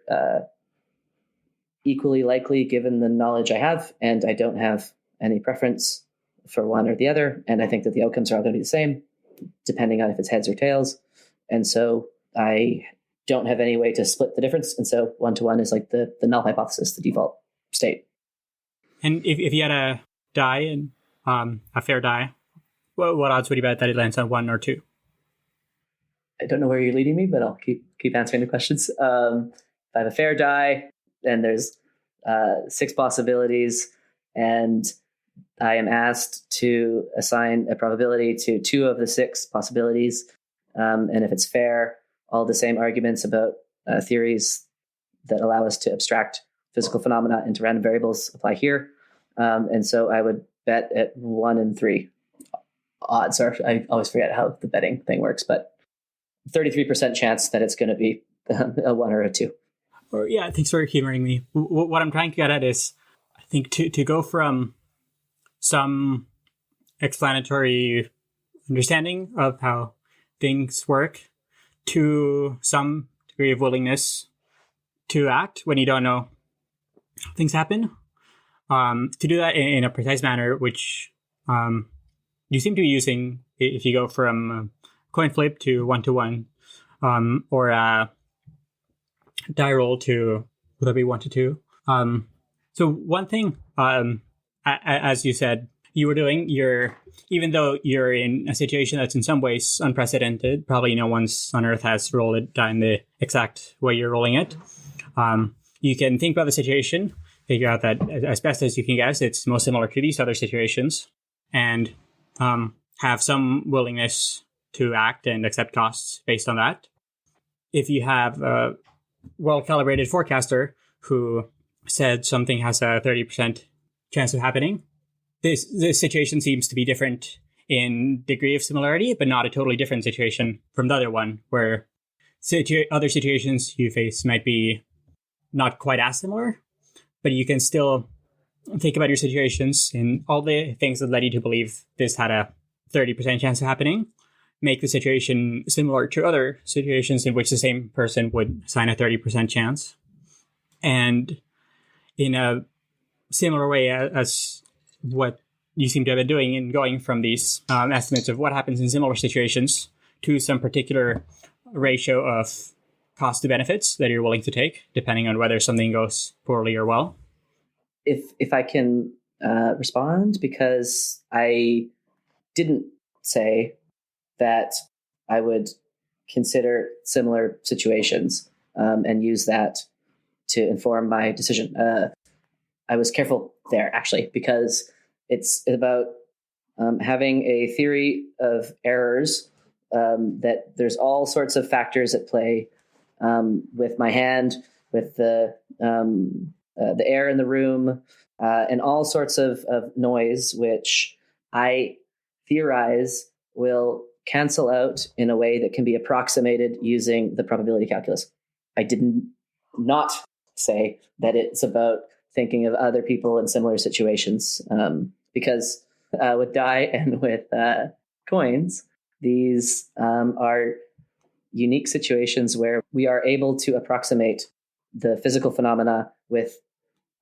equally likely given the knowledge I have, and I don't have any preference for one or the other. And I think that the outcomes are all going to be the same, depending on if it's heads or tails. And so I don't have any way to split the difference. And so 1-to-1 is like the null hypothesis, the default state. And if you had a die, and a fair die, what odds would you bet that it lands on 1 or 2? I don't know where you're leading me, but I'll keep answering the questions. If I have a fair die, then there's 6 possibilities, and I am asked to assign a probability to 2 of the 6 possibilities. And if it's fair, all the same arguments about theories that allow us to abstract physical phenomena into random variables apply here. And so I would bet at 1 and 3 odds. Or I always forget how the betting thing works, but 33% chance that it's going to be a 1 or a 2. Or, yeah, thanks for humoring me. What I'm trying to get at is, I think to go from some explanatory understanding of how things work to some degree of willingness to act when you don't know how things happen. To do that in a precise manner, which you seem to be using if you go from coin flip to 1-to-1, or a die roll to, would that be 1-to-2? So one thing, as you said, you were doing, even though you're in a situation that's in some ways unprecedented, probably no one's on Earth has rolled a die in the exact way you're rolling it. You can think about the situation, figure out that as best as you can guess, it's most similar to these other situations, and have some willingness to act and accept costs based on that. If you have a well-calibrated forecaster who said something has a 30% chance of happening, this situation seems to be different in degree of similarity, but not a totally different situation from the other one, where other situations you face might be not quite as similar, but you can still think about your situations and all the things that led you to believe this had a 30% chance of happening, make the situation similar to other situations in which the same person would assign a 30% chance. And in a similar way as what you seem to have been doing in going from these estimates of what happens in similar situations to some particular ratio of cost to benefits that you're willing to take, depending on whether something goes poorly or well. If I can respond, because I didn't say that I would consider similar situations and use that to inform my decision. I was careful there, actually, because it's about having a theory of errors, that there's all sorts of factors at play with my hand, with the air in the room, and all sorts of noise, which I theorize will cancel out in a way that can be approximated using the probability calculus. I did not say that it's about thinking of other people in similar situations, because with DAI and with coins, these are unique situations where we are able to approximate the physical phenomena with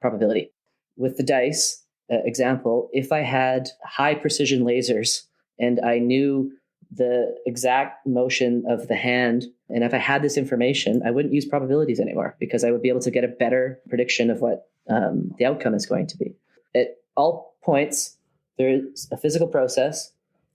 probability. With the dice example, if I had high precision lasers and I knew the exact motion of the hand, and if I had this information, I wouldn't use probabilities anymore, because I would be able to get a better prediction of what the outcome is going to be. At all points, there's a physical process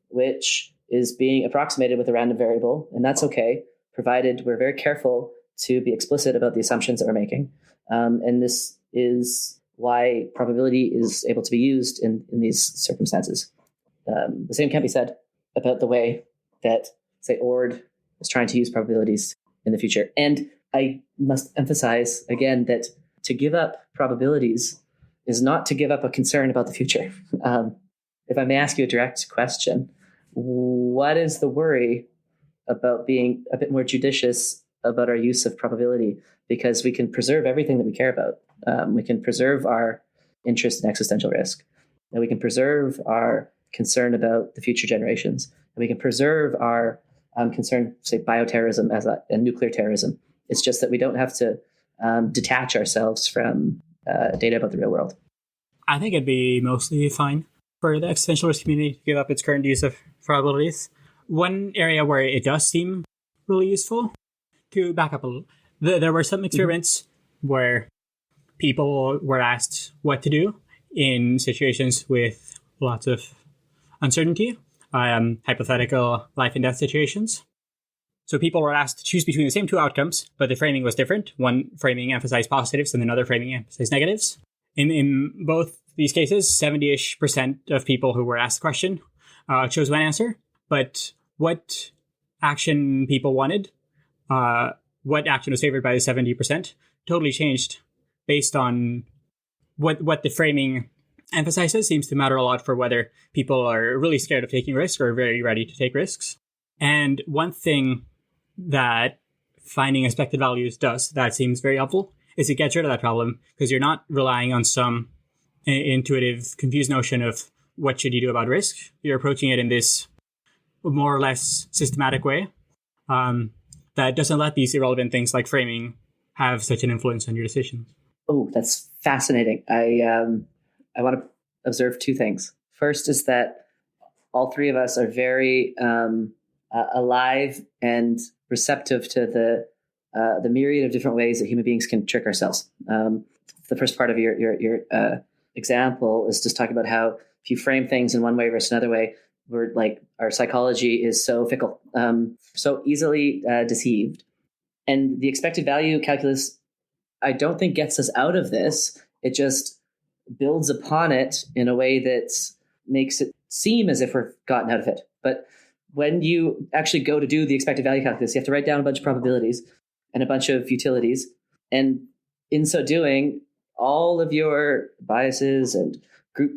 which is being approximated with a random variable, and that's okay, provided we're very careful to be explicit about the assumptions that we're making. And this is why probability is able to be used in these circumstances. The same can't be said about the way that, say, Ord is trying to use probabilities in the future. And I must emphasize again that to give up probabilities is not to give up a concern about the future. If I may ask you a direct question, what is the worry about being a bit more judicious about our use of probability? Because we can preserve everything that we care about. We can preserve our interest in existential risk, and we can preserve our concern about the future generations, and we can preserve our concern, say, bioterrorism and nuclear terrorism. It's just that we don't have to detach ourselves from data about the real world. I think it'd be mostly fine for the existential risk community to give up its current use of probabilities. One area where it does seem really useful, to back up a little, there were some experiments where people were asked what to do in situations with lots of uncertainty, hypothetical life and death situations. So people were asked to choose between the same two outcomes, but the framing was different. One framing emphasized positives and another framing emphasized negatives. In both these cases, 70-ish% of people who were asked the question chose one answer, but what action people wanted, what action was favored by the 70%, totally changed based on what the framing emphasizes. Seems to matter a lot for whether people are really scared of taking risks or very ready to take risks. And one thing that finding expected values does that seems very helpful is it gets rid of that problem, because you're not relying on some intuitive, confused notion of what should you do about risk. You're approaching it in this more or less systematic way that doesn't let these irrelevant things like framing have such an influence on your decisions. Oh, that's fascinating. I want to observe two things. First is that all three of us are very alive and receptive to the myriad of different ways that human beings can trick ourselves. The first part of your example is just talking about how if you frame things in one way versus another way, we're like, our psychology is so fickle, so easily deceived. And the expected value calculus, I don't think gets us out of this. It just builds upon it in a way that makes it seem as if we're gotten out of it. But when you actually go to do the expected value calculus, you have to write down a bunch of probabilities and a bunch of utilities. And in so doing, all of your biases and group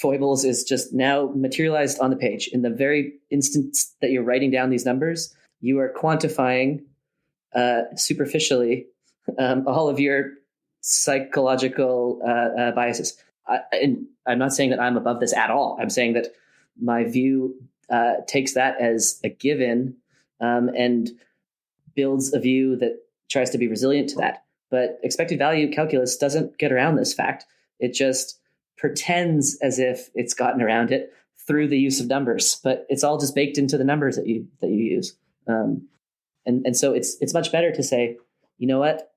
foibles is just now materialized on the page. In the very instant that you're writing down these numbers, you are quantifying superficially all of your psychological biases. And I'm not saying that I'm above this at all. I'm saying that my view takes that as a given and builds a view that tries to be resilient to that. But expected value calculus doesn't get around this fact. It just pretends as if it's gotten around it through the use of numbers, but it's all just baked into the numbers that you use. And so it's much better to say, you know what,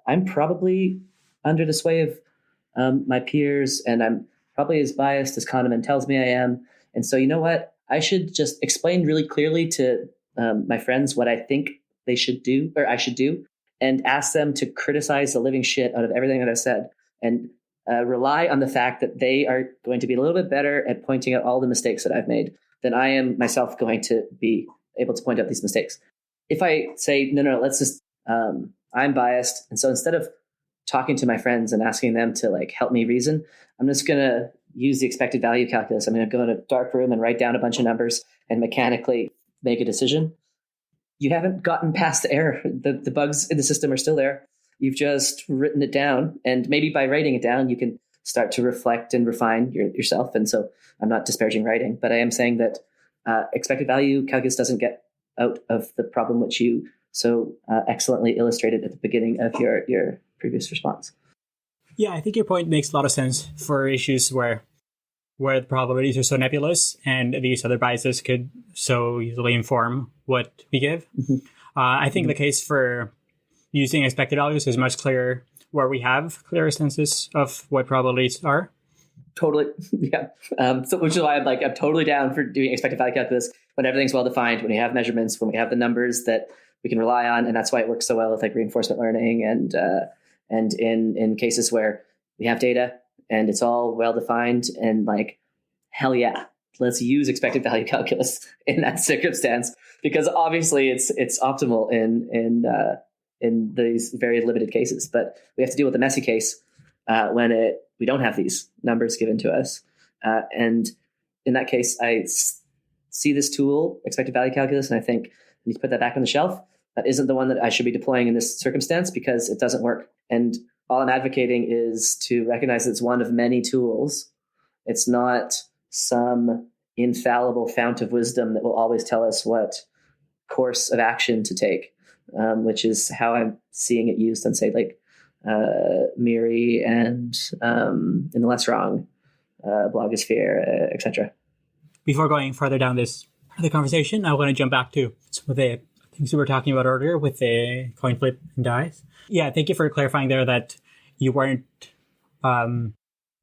I'm probably under the sway of my peers, and I'm probably as biased as Kahneman tells me I am. And so, you know what, I should just explain really clearly to my friends what I think they should do, or I should do, and ask them to criticize the living shit out of everything that I've said, and rely on the fact that they are going to be a little bit better at pointing out all the mistakes that I've made than I am myself going to be able to point out these mistakes. If I say, no, let's just, I'm biased. And so instead of talking to my friends and asking them to like help me reason, I'm just going to use the expected value calculus. I'm going to go in a dark room and write down a bunch of numbers and mechanically make a decision. You haven't gotten past the error. The bugs in the system are still there. You've just written it down. And maybe by writing it down, you can start to reflect and refine yourself. And so I'm not disparaging writing, but I am saying that expected value calculus doesn't get out of the problem which you so excellently illustrated at the beginning of your previous response. Yeah, I think your point makes a lot of sense for issues where the probabilities are so nebulous and these other biases could so easily inform what we give. Mm-hmm. I think the case for using expected values is much clearer where we have clearer senses of what probabilities are. Totally. Yeah. So which is why I'm totally down for doing expected value calculus when everything's well defined, when we have measurements, when we have the numbers that we can rely on. And that's why it works so well with like reinforcement learning and in cases where we have data and it's all well defined, and like, hell yeah, let's use expected value calculus in that circumstance, because obviously it's optimal in these very limited cases. But we have to deal with the messy case when we don't have these numbers given to us. And in that case, I see this tool, expected value calculus, and I think I need to put that back on the shelf. That isn't the one that I should be deploying in this circumstance because it doesn't work. And all I'm advocating is to recognize that it's one of many tools. It's not some infallible fount of wisdom that will always tell us what course of action to take, which is how I'm seeing it used on, say, like Miri and In the Less Wrong, blogosphere, etc. Before going further down the conversation, I want to jump back to some of the things we were talking about earlier with the coin flip and dice. Yeah, thank you for clarifying there that you weren't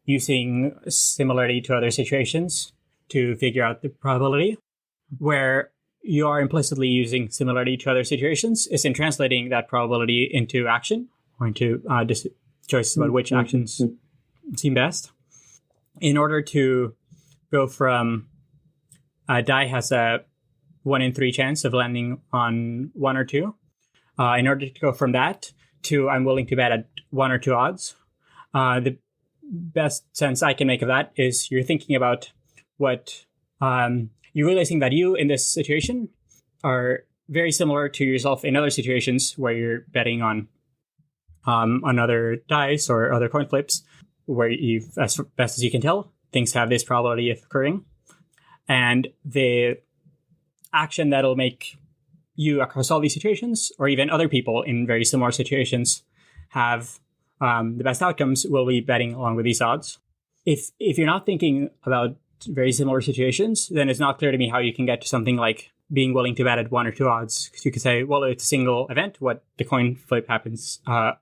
using similarity to other situations to figure out the probability. Where you are implicitly using similarity to other situations is in translating that probability into action, or into choices about which actions seem best. In order to go from a die has a 1 in 3 chance of landing on 1 or 2, in order to go from that to I'm willing to bet at 1 or 2 odds, the best sense I can make of that is you're thinking about what you're realizing that you in this situation are very similar to yourself in other situations where you're betting on other dice or other coin flips, where you've, as best as you can tell, things have this probability of occurring. And the action that'll make you across all these situations, or even other people in very similar situations, have the best outcomes will be betting along with these odds. If you're not thinking about very similar situations, then it's not clear to me how you can get to something like being willing to bet at 1 or 2 odds. Because you could say, well, it's a single event. What the coin flip happens, how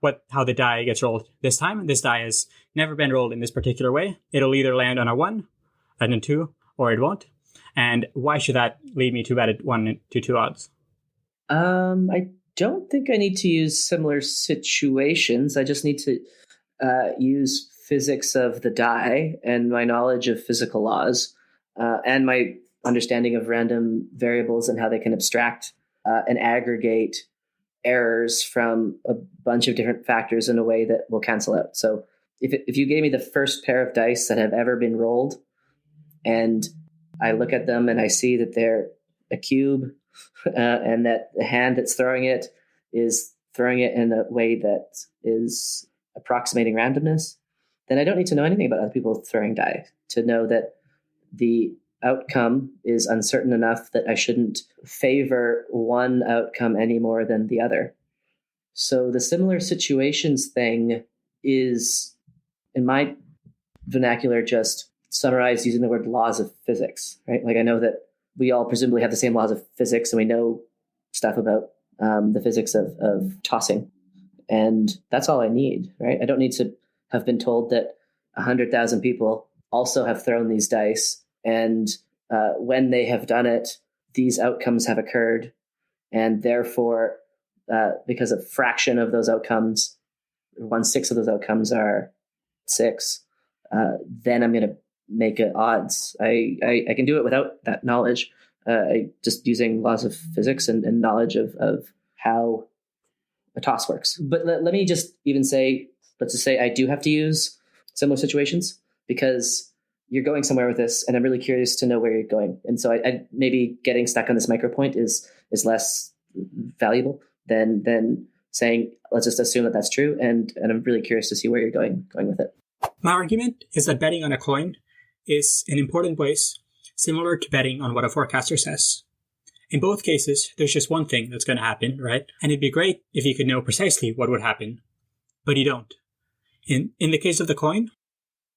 the die gets rolled this time. This die has never been rolled in this particular way. It'll either land on a 1, and a 2, or it won't. And why should that lead me to bet at 1 to 2 odds? I don't think I need to use similar situations. I just need to use physics of the die and my knowledge of physical laws and my understanding of random variables and how they can abstract and aggregate errors from a bunch of different factors in a way that will cancel out. So if you gave me the first pair of dice that have ever been rolled, and I look at them and I see that they're a cube, and that the hand that's throwing it is throwing it in a way that is approximating randomness, then I don't need to know anything about other people throwing die to know that the outcome is uncertain enough that I shouldn't favor one outcome any more than the other. So the similar situations thing is, in my vernacular, just summarized using the word laws of physics, right? Like, I know that we all presumably have the same laws of physics, and we know stuff about the physics of tossing. And that's all I need, right? I don't need to have been told that 100,000 people also have thrown these dice, and when they have done it, these outcomes have occurred. And therefore, because a fraction of those outcomes, 1/6 of those outcomes are 6, then I'm going to make it odds. I can do it without that knowledge, just using laws of physics and knowledge of how a toss works. But let me just even say, let's just say I do have to use similar situations, because you're going somewhere with this, and I'm really curious to know where you're going. And so I maybe getting stuck on this micro point is less valuable than saying, let's just assume that that's true. And I'm really curious to see where you're going with it. My argument is that betting on a coin is, in important ways, similar to betting on what a forecaster says. In both cases, there's just one thing that's going to happen, right? And it'd be great if you could know precisely what would happen, but you don't. In the case of the coin,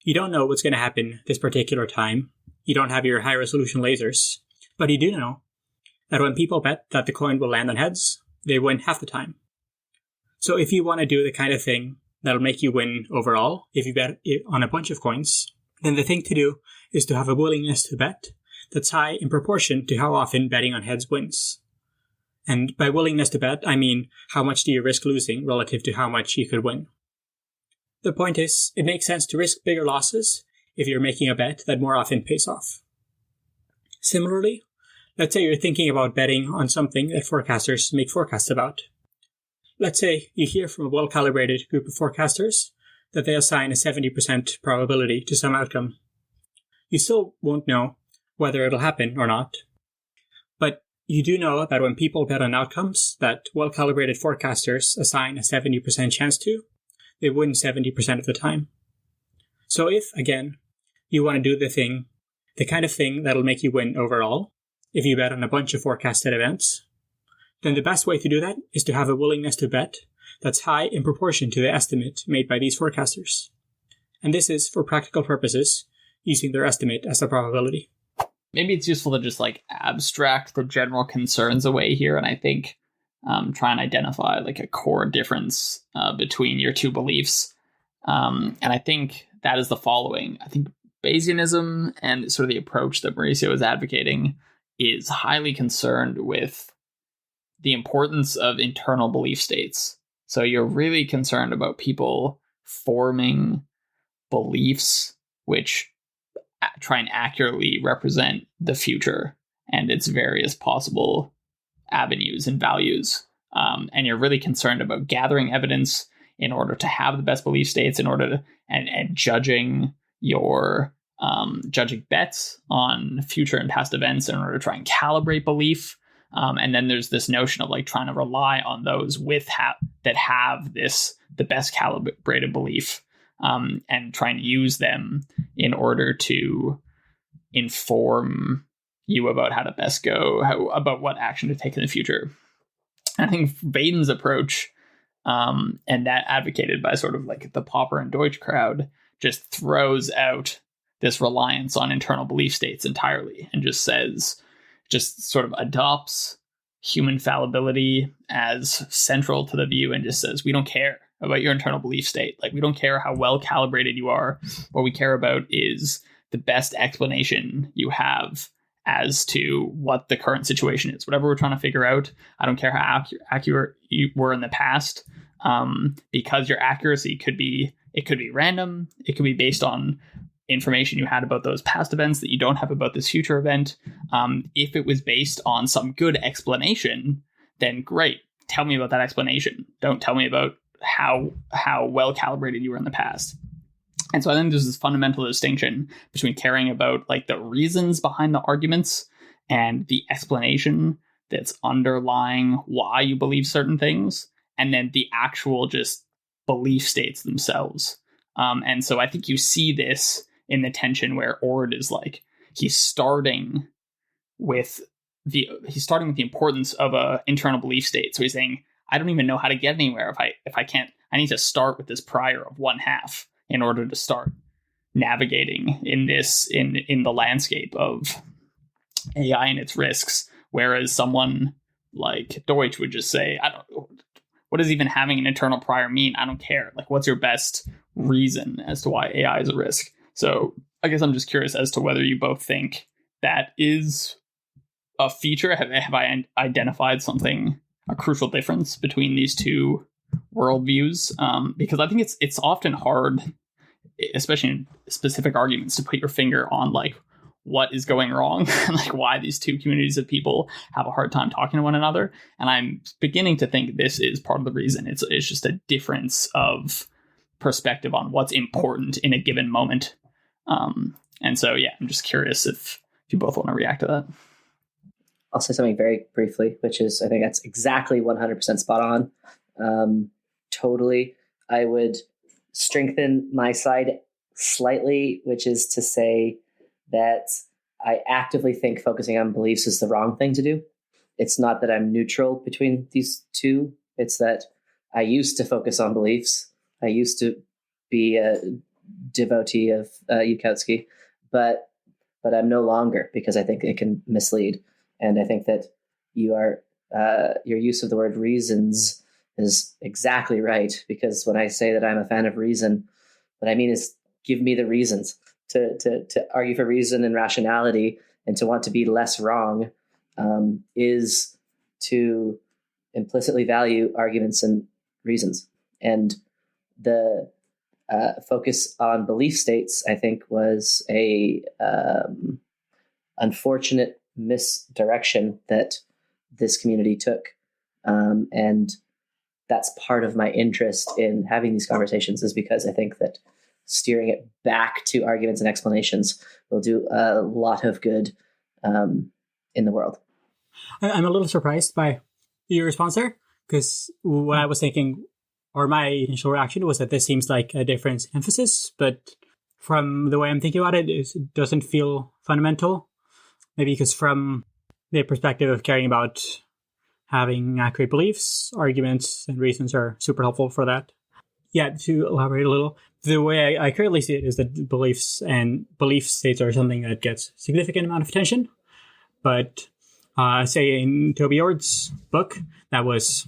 you don't know what's going to happen this particular time. You don't have your high-resolution lasers, but you do know that when people bet that the coin will land on heads, they win half the time. So if you want to do the kind of thing that'll make you win overall, if you bet on a bunch of coins, then the thing to do is to have a willingness to bet that's high in proportion to how often betting on heads wins. And by willingness to bet, I mean how much do you risk losing relative to how much you could win. The point is, it makes sense to risk bigger losses if you're making a bet that more often pays off. Similarly, let's say you're thinking about betting on something that forecasters make forecasts about. Let's say you hear from a well-calibrated group of forecasters that they assign a 70% probability to some outcome. You still won't know whether it'll happen or not, but you do know that when people bet on outcomes that well-calibrated forecasters assign a 70% chance to, they win 70% of the time. So if, again, you want to do the kind of thing that'll make you win overall, if you bet on a bunch of forecasted events, then the best way to do that is to have a willingness to bet that's high in proportion to the estimate made by these forecasters. And this is, for practical purposes, using their estimate as a probability. Maybe it's useful to just abstract the general concerns away here, and I think try and identify a core difference between your two beliefs. And I think that is the following. I think Bayesianism and sort of the approach that Mauricio is advocating is highly concerned with the importance of internal belief states. So you're really concerned about people forming beliefs which try and accurately represent the future and its various possible avenues and values. And you're really concerned about gathering evidence in order to have the best belief states, in order to, and judging your judging bets on future and past events in order to try and calibrate belief. And then there's this notion of trying to rely on those that have the best calibrated belief, and trying to use them in order to inform you about how to best go, about what action to take in the future. I think Vaden's approach, and that advocated by sort of the Popper and Deutsch crowd, just throws out this reliance on internal belief states entirely, and just sort of adopts human fallibility as central to the view, and just says, we don't care about your internal belief state. We don't care how well calibrated you are. What we care about is the best explanation you have as to what the current situation is. Whatever we're trying to figure out, I don't care how accurate you were in the past, because your accuracy could be random. It could be based on information you had about those past events that you don't have about this future event. If it was based on some good explanation, then great. Tell me about that explanation. Don't tell me about how well calibrated you were in the past. And so I think there's this fundamental distinction between caring about like the reasons behind the arguments and the explanation that's underlying why you believe certain things, and then the actual just belief states themselves. And so I think you see this in the tension where Ord is like, he's starting with the importance of a internal belief state. So he's saying, I don't even know how to get anywhere if I can't. I need to start with this prior of 1/2 in order to start navigating in the landscape of AI and its risks. Whereas someone like Deutsch would just say, I don't know, what does even having an internal prior mean? I don't care. Like, what's your best reason as to why AI is a risk? So I guess I'm just curious as to whether you both think that is a feature. Have I identified something, a crucial difference between these two worldviews? Because I think it's often hard, especially in specific arguments, to put your finger on like what is going wrong and like why these two communities of people have a hard time talking to one another. And I'm beginning to think this is part of the reason. It's just a difference of perspective on what's important in a given moment. And so, yeah, I'm just curious if you both want to react to that. I'll say something very briefly, which is, I think that's exactly 100% spot on. Totally. I would strengthen my side slightly, which is to say that I actively think focusing on beliefs is the wrong thing to do. It's not that I'm neutral between these two. It's that I used to focus on beliefs. I used to be a devotee of Yudkowsky, but I'm no longer, because I think it can mislead. And I think that your use of the word reasons is exactly right, because when I say that I'm a fan of reason, what I mean is give me the reasons. To argue for reason and rationality and to want to be less wrong is to implicitly value arguments and reasons. And the focus on belief states, I think, was a unfortunate misdirection that this community took. And that's part of my interest in having these conversations, is because I think that steering it back to arguments and explanations will do a lot of good in the world. I'm a little surprised by your response there, because what I was thinking, or my initial reaction, was that this seems like a different emphasis, but from the way I'm thinking about it, it doesn't feel fundamental. Maybe because from the perspective of caring about having accurate beliefs, arguments and reasons are super helpful for that. Yeah, to elaborate a little, the way I currently see it is that beliefs and belief states are something that gets significant amount of attention. But say in Toby Ord's book, that was,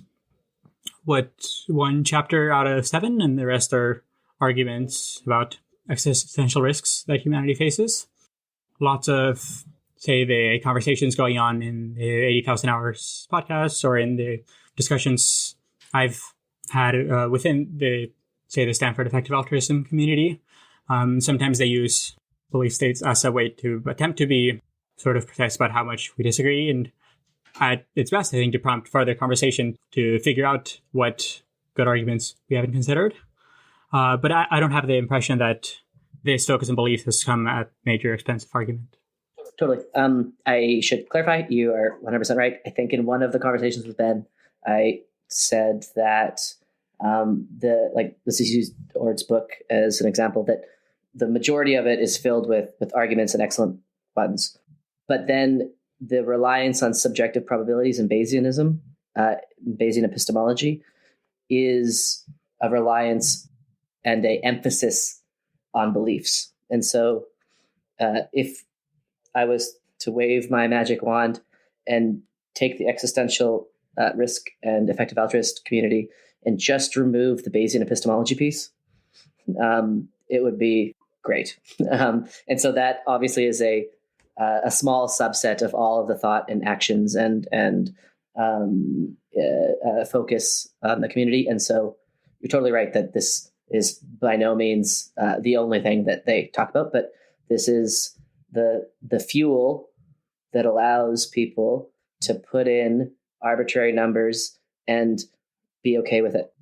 1 chapter out of 7, and the rest are arguments about existential risks that humanity faces. Lots of, say, the conversations going on in the 80,000 Hours podcast, or in the discussions I've had within the Stanford effective altruism community. Sometimes they use belief states as a way to attempt to be sort of precise about how much we disagree, and at its best, I think, to prompt further conversation to figure out what good arguments we haven't considered. But I don't have the impression that this focus on belief has come at major expense of argument. Totally. I should clarify, you are 100% right. I think in one of the conversations with Ben, I said that let's just use Ord's book as an example, that the majority of it is filled with arguments and excellent ones. But then the reliance on subjective probabilities and Bayesianism, Bayesian epistemology, is a reliance and a emphasis on beliefs. And so if I was to wave my magic wand and take the existential risk and effective altruist community and just remove the Bayesian epistemology piece, it would be great. And so that obviously is a small subset of all of the thought and actions and focus on the community. And so you're totally right that this is by no means the only thing that they talk about, but this is the fuel that allows people to put in arbitrary numbers and be okay with it.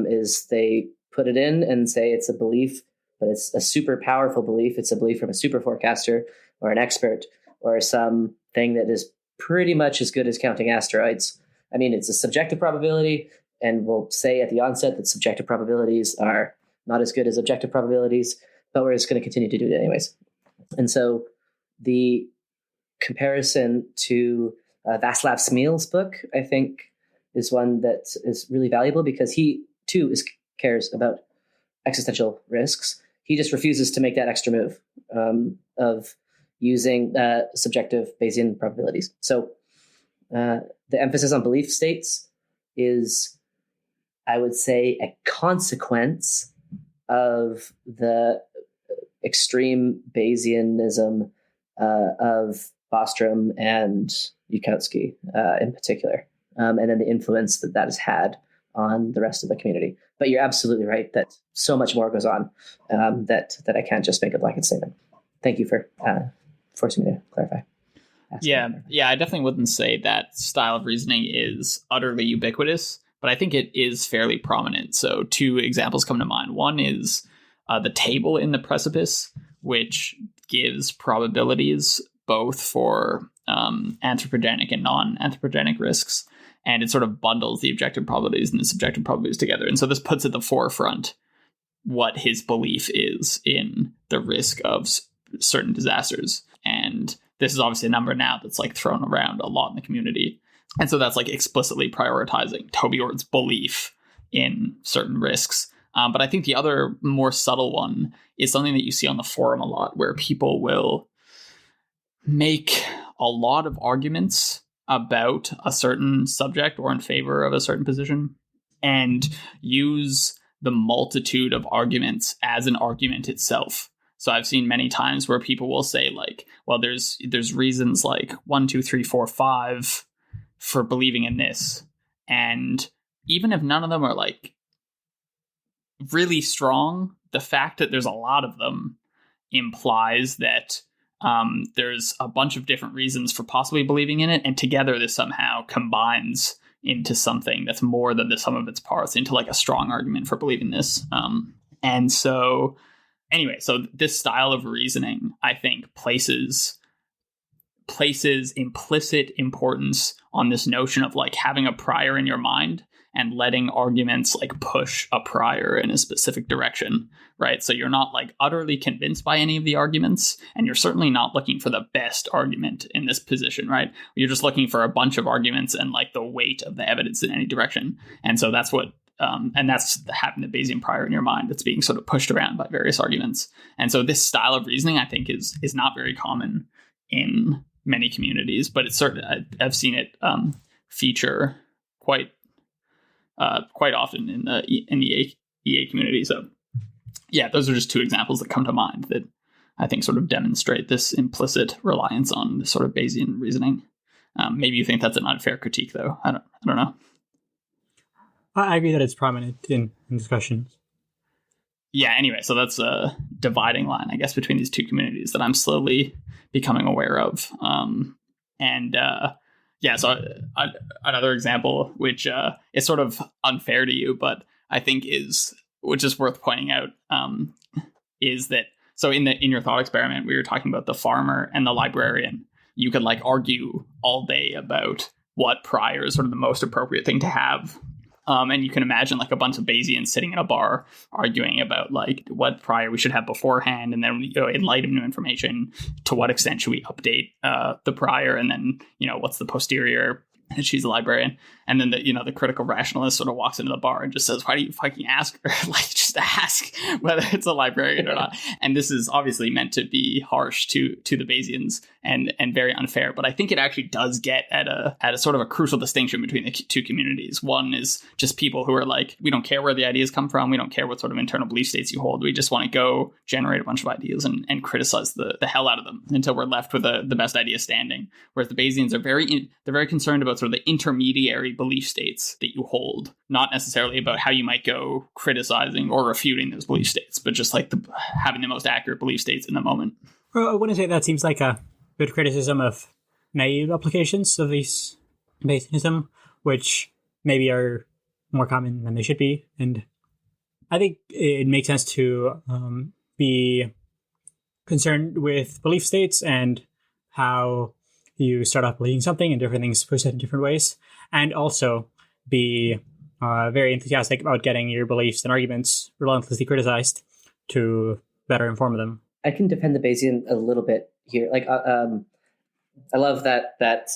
Is they put it in and say it's a belief, but it's a super powerful belief. It's a belief from a superforecaster or an expert or some thing that is pretty much as good as counting asteroids. I mean, it's a subjective probability, and we'll say at the onset that subjective probabilities are not as good as objective probabilities, but we're just going to continue to do it anyways. And so the comparison to Václav Smil's book, I think, is one that is really valuable because he, too, cares about existential risks. He just refuses to make that extra move of using subjective Bayesian probabilities. So the emphasis on belief states is, I would say, a consequence of the extreme Bayesianism of Bostrom and Yudkowsky in particular, and then the influence that that has had on the rest of the community. But you're absolutely right that so much more goes on that I can't just make a blanket statement. Thank you for forcing me to clarify. Yeah, I definitely wouldn't say that style of reasoning is utterly ubiquitous, but I think it is fairly prominent. So 2 examples come to mind. One is the table in the precipice, which gives probabilities both for anthropogenic and non-anthropogenic risks, and it sort of bundles the objective probabilities and the subjective probabilities together. And so this puts at the forefront what his belief is in the risk of certain disasters. And this is obviously a number now that's like thrown around a lot in the community. And so that's like explicitly prioritizing Toby Ort's belief in certain risks. But I think the other more subtle one is something that you see on the forum a lot, where people will make a lot of arguments about a certain subject or in favor of a certain position and use the multitude of arguments as an argument itself. So I've seen many times where people will say like, well, there's reasons like 1, 2, 3, 4, 5 for believing in this. And even if none of them are like really strong, the fact that there's a lot of them implies that there's a bunch of different reasons for possibly believing in it, and together this somehow combines into something that's more than the sum of its parts, into like a strong argument for believing this. And so anyway, so this style of reasoning, I think, places implicit importance on this notion of like having a prior in your mind and letting arguments like push a prior in a specific direction, right? So you're not like utterly convinced by any of the arguments, and you're certainly not looking for the best argument in this position, right? You're just looking for a bunch of arguments and like the weight of the evidence in any direction. And so that's what, and that's having the Bayesian prior in your mind that's being sort of pushed around by various arguments. And so this style of reasoning, I think, is not very common in many communities, but it's certainly, I've seen it feature quite often in the EA community. So yeah, those are just 2 examples that come to mind that I think sort of demonstrate this implicit reliance on this sort of Bayesian reasoning. Maybe you think that's an unfair critique, though. I don't know. I agree that it's prominent in discussions. Yeah, anyway, so that's a dividing line, I guess, between these 2 communities that I'm slowly becoming aware of. Yeah, so another example, which is sort of unfair to you, but I think which is worth pointing out, is that, so in your thought experiment, we were talking about the farmer and the librarian. You could like argue all day about what prior is sort of the most appropriate thing to have. And you can imagine like a bunch of Bayesians sitting in a bar arguing about like what prior we should have beforehand, and then in light of new information, to what extent should we update the prior, and then what's the posterior. And she's a librarian, and then the critical rationalist sort of walks into the bar and just says, "Why do you fucking ask her? Like, just ask whether it's a librarian or not." And this is obviously meant to be harsh to the Bayesians and very unfair. But I think it actually does get at a sort of a crucial distinction between the 2 communities. One is just people who are like, we don't care where the ideas come from, we don't care what sort of internal belief states you hold. We just want to go generate a bunch of ideas and criticize the hell out of them until we're left with the best idea standing. Whereas the Bayesians are very concerned about sort of the intermediary belief states that you hold, not necessarily about how you might go criticizing or refuting those belief states, but just like having the most accurate belief states in the moment. Well, I wouldn't say that seems like a good criticism of naive applications of these Bayesianism, which maybe are more common than they should be. And I think it makes sense to be concerned with belief states and how you start off believing something and different things presented in different ways, and also be very enthusiastic about getting your beliefs and arguments relentlessly criticized to better inform them. I can defend the Bayesian a little bit here. Like, I love that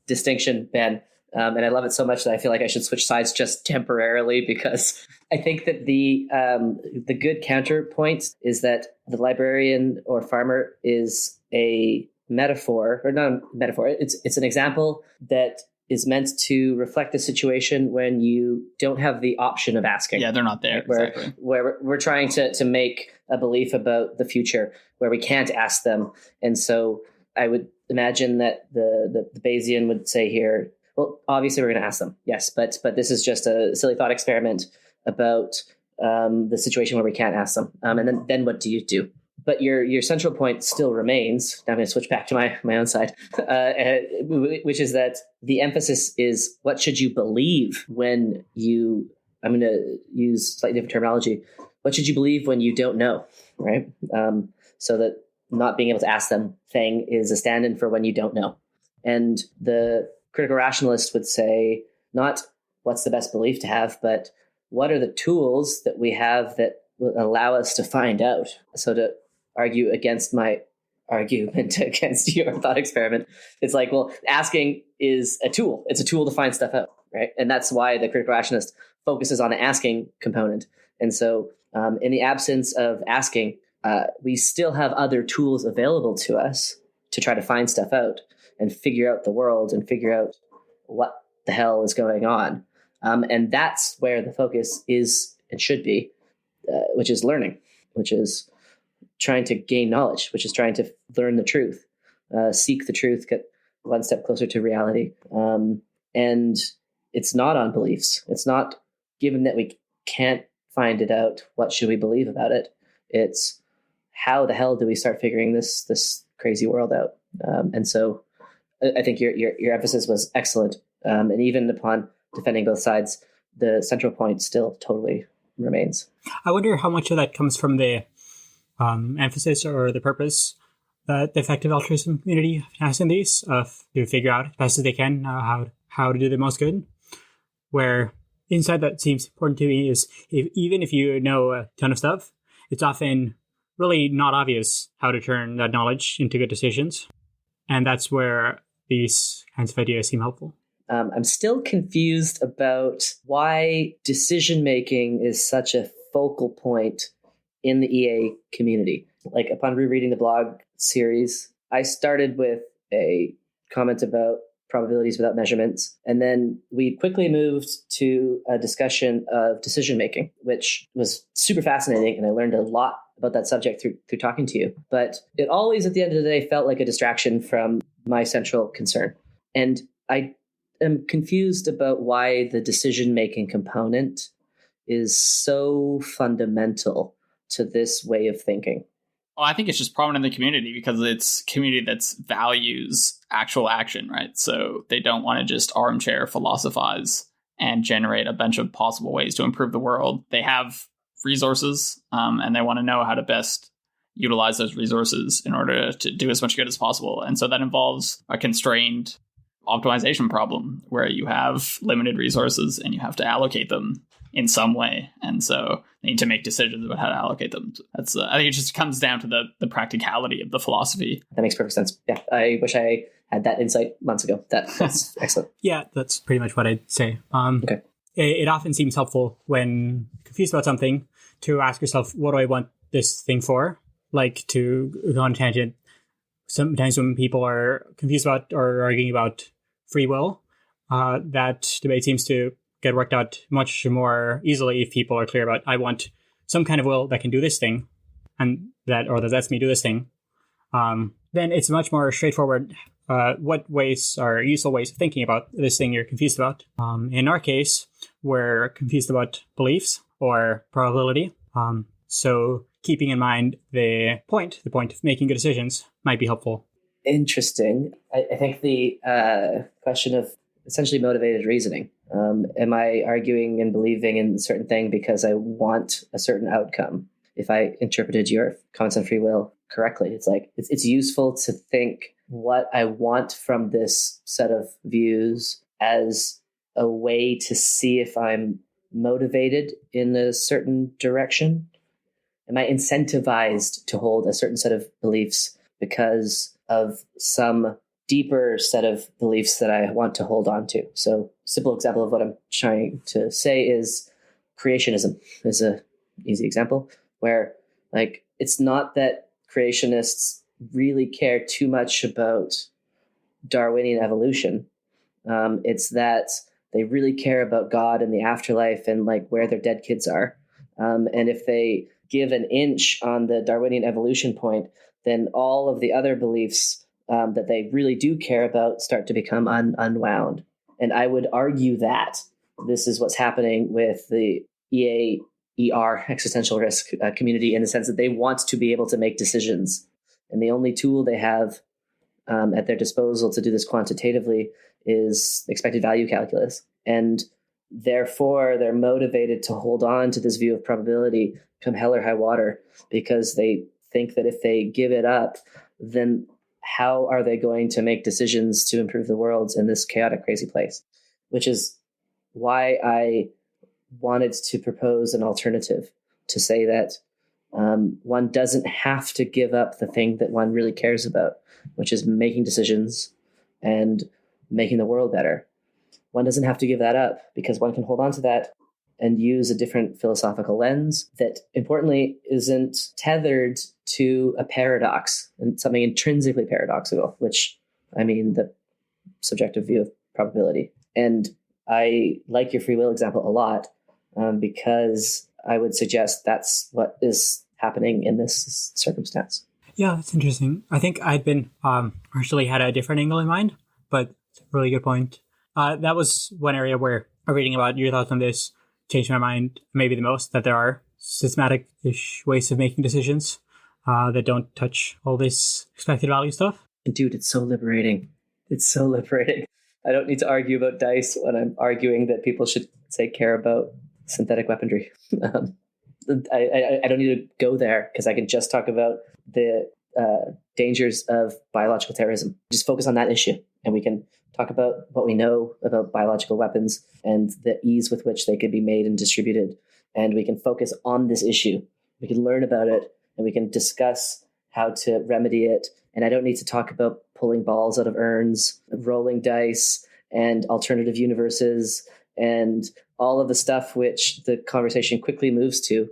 distinction, Ben, and I love it so much that I feel like I should switch sides just temporarily, because I think that the good counterpoint is that the librarian or farmer is a metaphor, or not a metaphor. It's an example that is meant to reflect the situation when you don't have the option of asking. Yeah, they're not there. Exactly. Where we're trying to make a belief about the future where we can't ask them. And so I would imagine that the Bayesian would say here, well, obviously we're going to ask them. Yes, but this is just a silly thought experiment about the situation where we can't ask them. And then what do you do? But your central point still remains. Now I'm going to switch back to my own side, which is that the emphasis is what should you believe when you, I'm going to use slightly different terminology. What should you believe when you don't know, right? So that not being able to ask them thing is a stand-in for when you don't know. And the critical rationalist would say, not what's the best belief to have, but what are the tools that we have that will allow us to find out? So to argue against my argument against your thought experiment, it's like, well, asking is a tool. It's a tool to find stuff out, right? And that's why the critical rationalist focuses on the asking component. And so in the absence of asking, we still have other tools available to us to try to find stuff out and figure out the world and figure out what the hell is going on. And that's where the focus is and should be, which is learning, which is trying to gain knowledge, which is trying to learn the truth, seek the truth, get one step closer to reality. And it's not on beliefs. It's not, given that we can't find it out, what should we believe about it? It's how the hell do we start figuring this crazy world out? And so I think your emphasis was excellent. And even upon defending both sides, the central point still totally remains. I wonder how much of that comes from the emphasis or the purpose that the effective altruism community has in these, to figure out as best as they can how to do the most good. Where inside that seems important to me is even if you know a ton of stuff, it's often really not obvious how to turn that knowledge into good decisions. And that's where these kinds of ideas seem helpful. I'm still confused about why decision-making is such a focal point in the EA community. Like, upon rereading the blog series, I started with a comment about probabilities without measurements. And then we quickly moved to a discussion of decision-making, which was super fascinating. And I learned a lot about that subject through talking to you. But it always, at the end of the day, felt like a distraction from my central concern. And I am confused about why the decision-making component is so fundamental to this way of thinking. Well, I think it's just prominent in the community because it's community that values actual action, right? So they don't want to just armchair philosophize and generate a bunch of possible ways to improve the world. They have resources, and they want to know how to best utilize those resources in order to do as much good as possible. And so that involves a constrained optimization problem where you have limited resources and you have to allocate them in some way. And so they need to make decisions about how to allocate them. That's I think it just comes down to the practicality of the philosophy. That makes perfect sense. Yeah, I wish I had that insight months ago. That's excellent. Yeah, that's pretty much what I'd say. Okay. It often seems helpful when confused about something to ask yourself, what do I want this thing for? Like, to go on a tangent, sometimes when people are confused about or arguing about free will, that debate seems to get worked out much more easily if people are clear about, I want some kind of will that can do this thing, and that lets me do this thing. then it's much more straightforward. What ways are useful ways of thinking about this thing you're confused about? In our case, we're confused about beliefs or probability. So keeping in mind the point of making good decisions might be helpful. Interesting. I think the question of essentially motivated reasoning. Am I arguing and believing in a certain thing because I want a certain outcome? If I interpreted your comments on free will correctly, it's like it's useful to think what I want from this set of views as a way to see if I'm motivated in a certain direction. Am I incentivized to hold a certain set of beliefs because of some deeper set of beliefs that I want to hold on to? So, simple example of what I'm trying to say is creationism is a easy example where, like, it's not that creationists really care too much about Darwinian evolution. It's that they really care about God and the afterlife and like where their dead kids are. And if they give an inch on the Darwinian evolution point, then all of the other beliefs that they really do care about start to become unwound. And I would argue that this is what's happening with the EAER, existential risk community, in the sense that they want to be able to make decisions. And the only tool they have at their disposal to do this quantitatively is expected value calculus. And therefore, they're motivated to hold on to this view of probability come hell or high water, because they think that if they give it up, then how are they going to make decisions to improve the world in this chaotic, crazy place? Which is why I wanted to propose an alternative to say that one doesn't have to give up the thing that one really cares about, which is making decisions and making the world better. One doesn't have to give that up, because one can hold on to that and use a different philosophical lens that, importantly, isn't tethered to a paradox and something intrinsically paradoxical, which, I mean, the subjective view of probability. And I like your free will example a lot, because I would suggest that's what is happening in this circumstance. Yeah, that's interesting. I think I'd been originally had a different angle in mind, but it's a really good point. That was one area where reading about your thoughts on this changed my mind maybe the most, that there are systematic-ish ways of making decisions that don't touch all this expected value stuff. Dude, it's so liberating. It's so liberating. I don't need to argue about dice when I'm arguing that people should, say, care about synthetic weaponry. I don't need to go there, because I can just talk about the dangers of biological terrorism. Just focus on that issue, and we can talk about what we know about biological weapons and the ease with which they could be made and distributed. And we can focus on this issue. We can learn about it, and we can discuss how to remedy it. And I don't need to talk about pulling balls out of urns, rolling dice, and alternative universes, and all of the stuff which the conversation quickly moves to.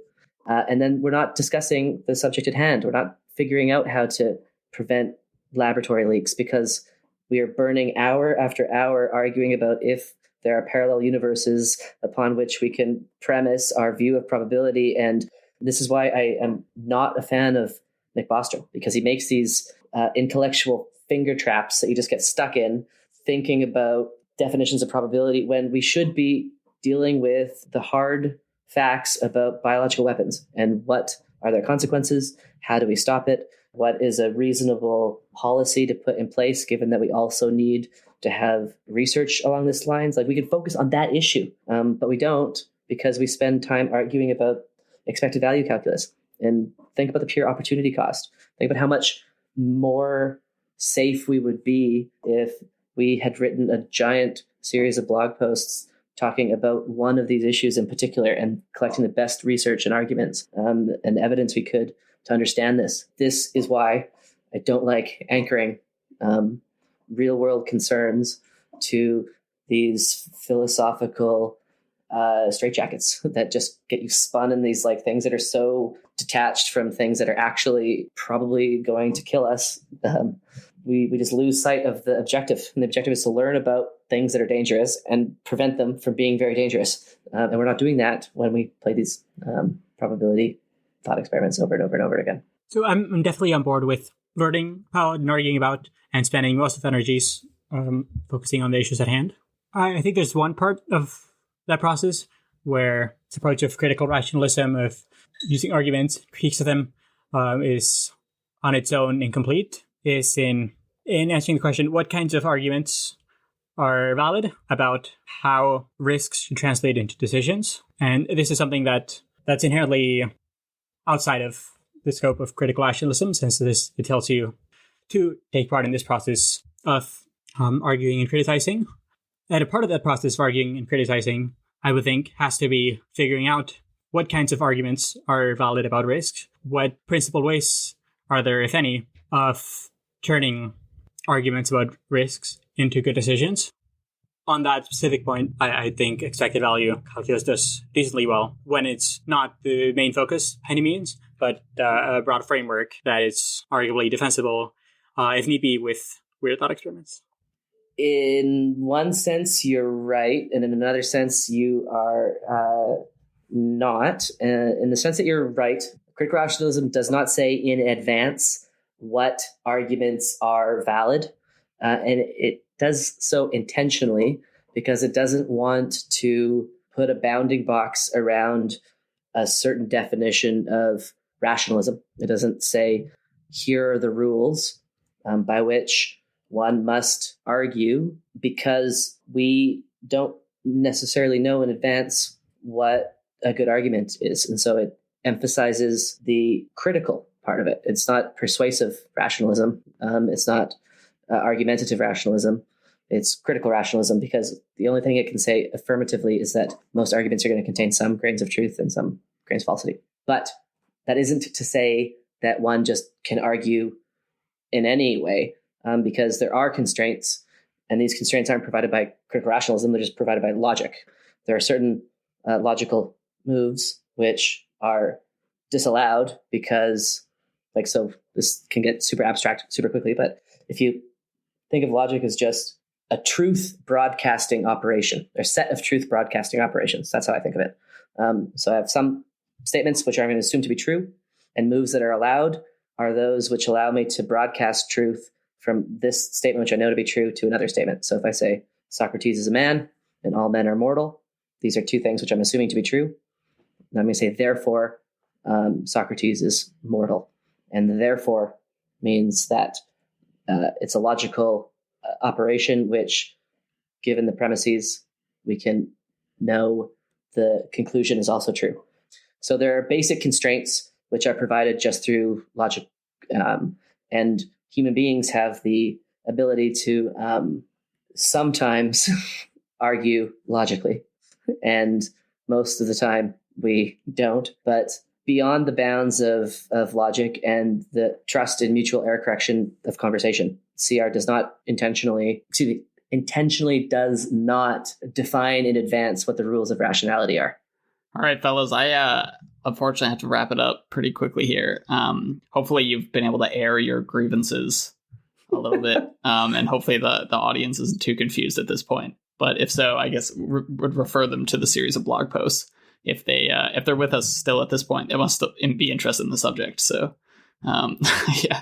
And then we're not discussing the subject at hand. We're not figuring out how to prevent laboratory leaks, because we are burning hour after hour arguing about if there are parallel universes upon which we can premise our view of probability. And this is why I am not a fan of Nick Bostrom, because he makes these intellectual finger traps that you just get stuck in, thinking about definitions of probability when we should be dealing with the hard facts about biological weapons and what are their consequences, how do we stop it, what is a reasonable policy to put in place, given that we also need to have research along these lines. Like, we can focus on that issue, but we don't, because we spend time arguing about expected value calculus. And think about the pure opportunity cost. Think about how much more safe we would be if we had written a giant series of blog posts talking about one of these issues in particular and collecting the best research and arguments and evidence we could to understand this. This is why I don't like anchoring real world concerns to these philosophical straitjackets that just get you spun in these like things that are so detached from things that are actually probably going to kill us. We just lose sight of the objective, and the objective is to learn about things that are dangerous and prevent them from being very dangerous. And we're not doing that when we play these probability thought experiments over and over and over again. So I'm definitely on board with learning about and arguing about and spending most of energies focusing on the issues at hand. I think there's one part of that process where this approach of critical rationalism, of using arguments, critiques of them, is on its own incomplete, is in answering the question, what kinds of arguments are valid about how risks should translate into decisions? And this is something that's inherently outside of the scope of critical rationalism, since it tells you to take part in this process of arguing and criticizing. And a part of that process of arguing and criticizing, I would think, has to be figuring out what kinds of arguments are valid about risk, what principled ways are there, if any, of turning arguments about risks into good decisions. On that specific point, I think expected value calculus does decently well when it's not the main focus by any means, but a broad framework that is arguably defensible, if need be, with weird thought experiments. In one sense, you're right, and in another sense, you are not. In the sense that you're right, critical rationalism does not say in advance what arguments are valid, and it does so intentionally because it doesn't want to put a bounding box around a certain definition of rationalism. It doesn't say, here are the rules by which one must argue, because we don't necessarily know in advance what a good argument is. And so it emphasizes the critical part of it. It's not persuasive rationalism. It's not argumentative rationalism. It's critical rationalism, because the only thing it can say affirmatively is that most arguments are going to contain some grains of truth and some grains of falsity. But that isn't to say that one just can argue in any way, because there are constraints, and these constraints aren't provided by critical rationalism. They're just provided by logic. There are certain logical moves which are disallowed because, so this can get super abstract super quickly, but if you think of logic as just a truth broadcasting operation, or set of truth broadcasting operations. That's how I think of it. So I have some statements which I'm going to assume to be true, and moves that are allowed are those which allow me to broadcast truth from this statement, which I know to be true, to another statement. So if I say Socrates is a man and all men are mortal, these are two things which I'm assuming to be true. And I'm going to say, therefore, Socrates is mortal. And therefore means that it's a logical operation which, given the premises, we can know the conclusion is also true. So there are basic constraints which are provided just through logic, and human beings have the ability to sometimes argue logically, and most of the time we don't. But beyond the bounds of logic and the trust in mutual error correction of conversation, CR does not intentionally does not define in advance what the rules of rationality are. All right, fellas, I unfortunately have to wrap it up pretty quickly here. Hopefully you've been able to air your grievances a little bit, and hopefully the audience isn't too confused at this point. But if so, I guess would refer them to the series of blog posts. If they're with us still at this point, they must still be interested in the subject. So, yeah,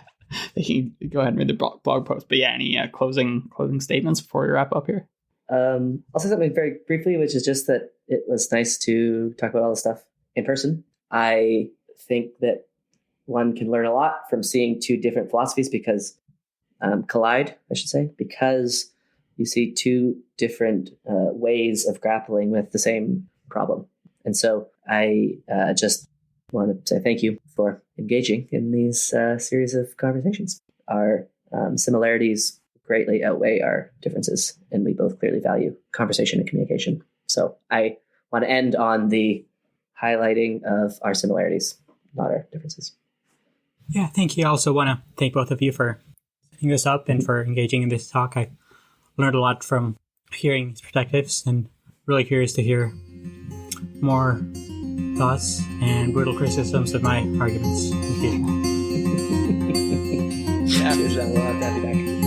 they can go ahead and read the blog post. But yeah, any closing statements before we wrap up here? I'll say something very briefly, which is just that it was nice to talk about all this stuff in person. I think that one can learn a lot from seeing two different philosophies because collide, I should say, because you see two different ways of grappling with the same problem. And so I just want to say thank you for engaging in these series of conversations. Our similarities greatly outweigh our differences, and we both clearly value conversation and communication. So I want to end on the highlighting of our similarities, not our differences. Yeah, thank you. I also want to thank both of you for setting this up and for engaging in this talk. I learned a lot from hearing these perspectives, and really curious to hear more thoughts and brutal criticisms of my arguments in the future. Yeah, we'll have to have you back.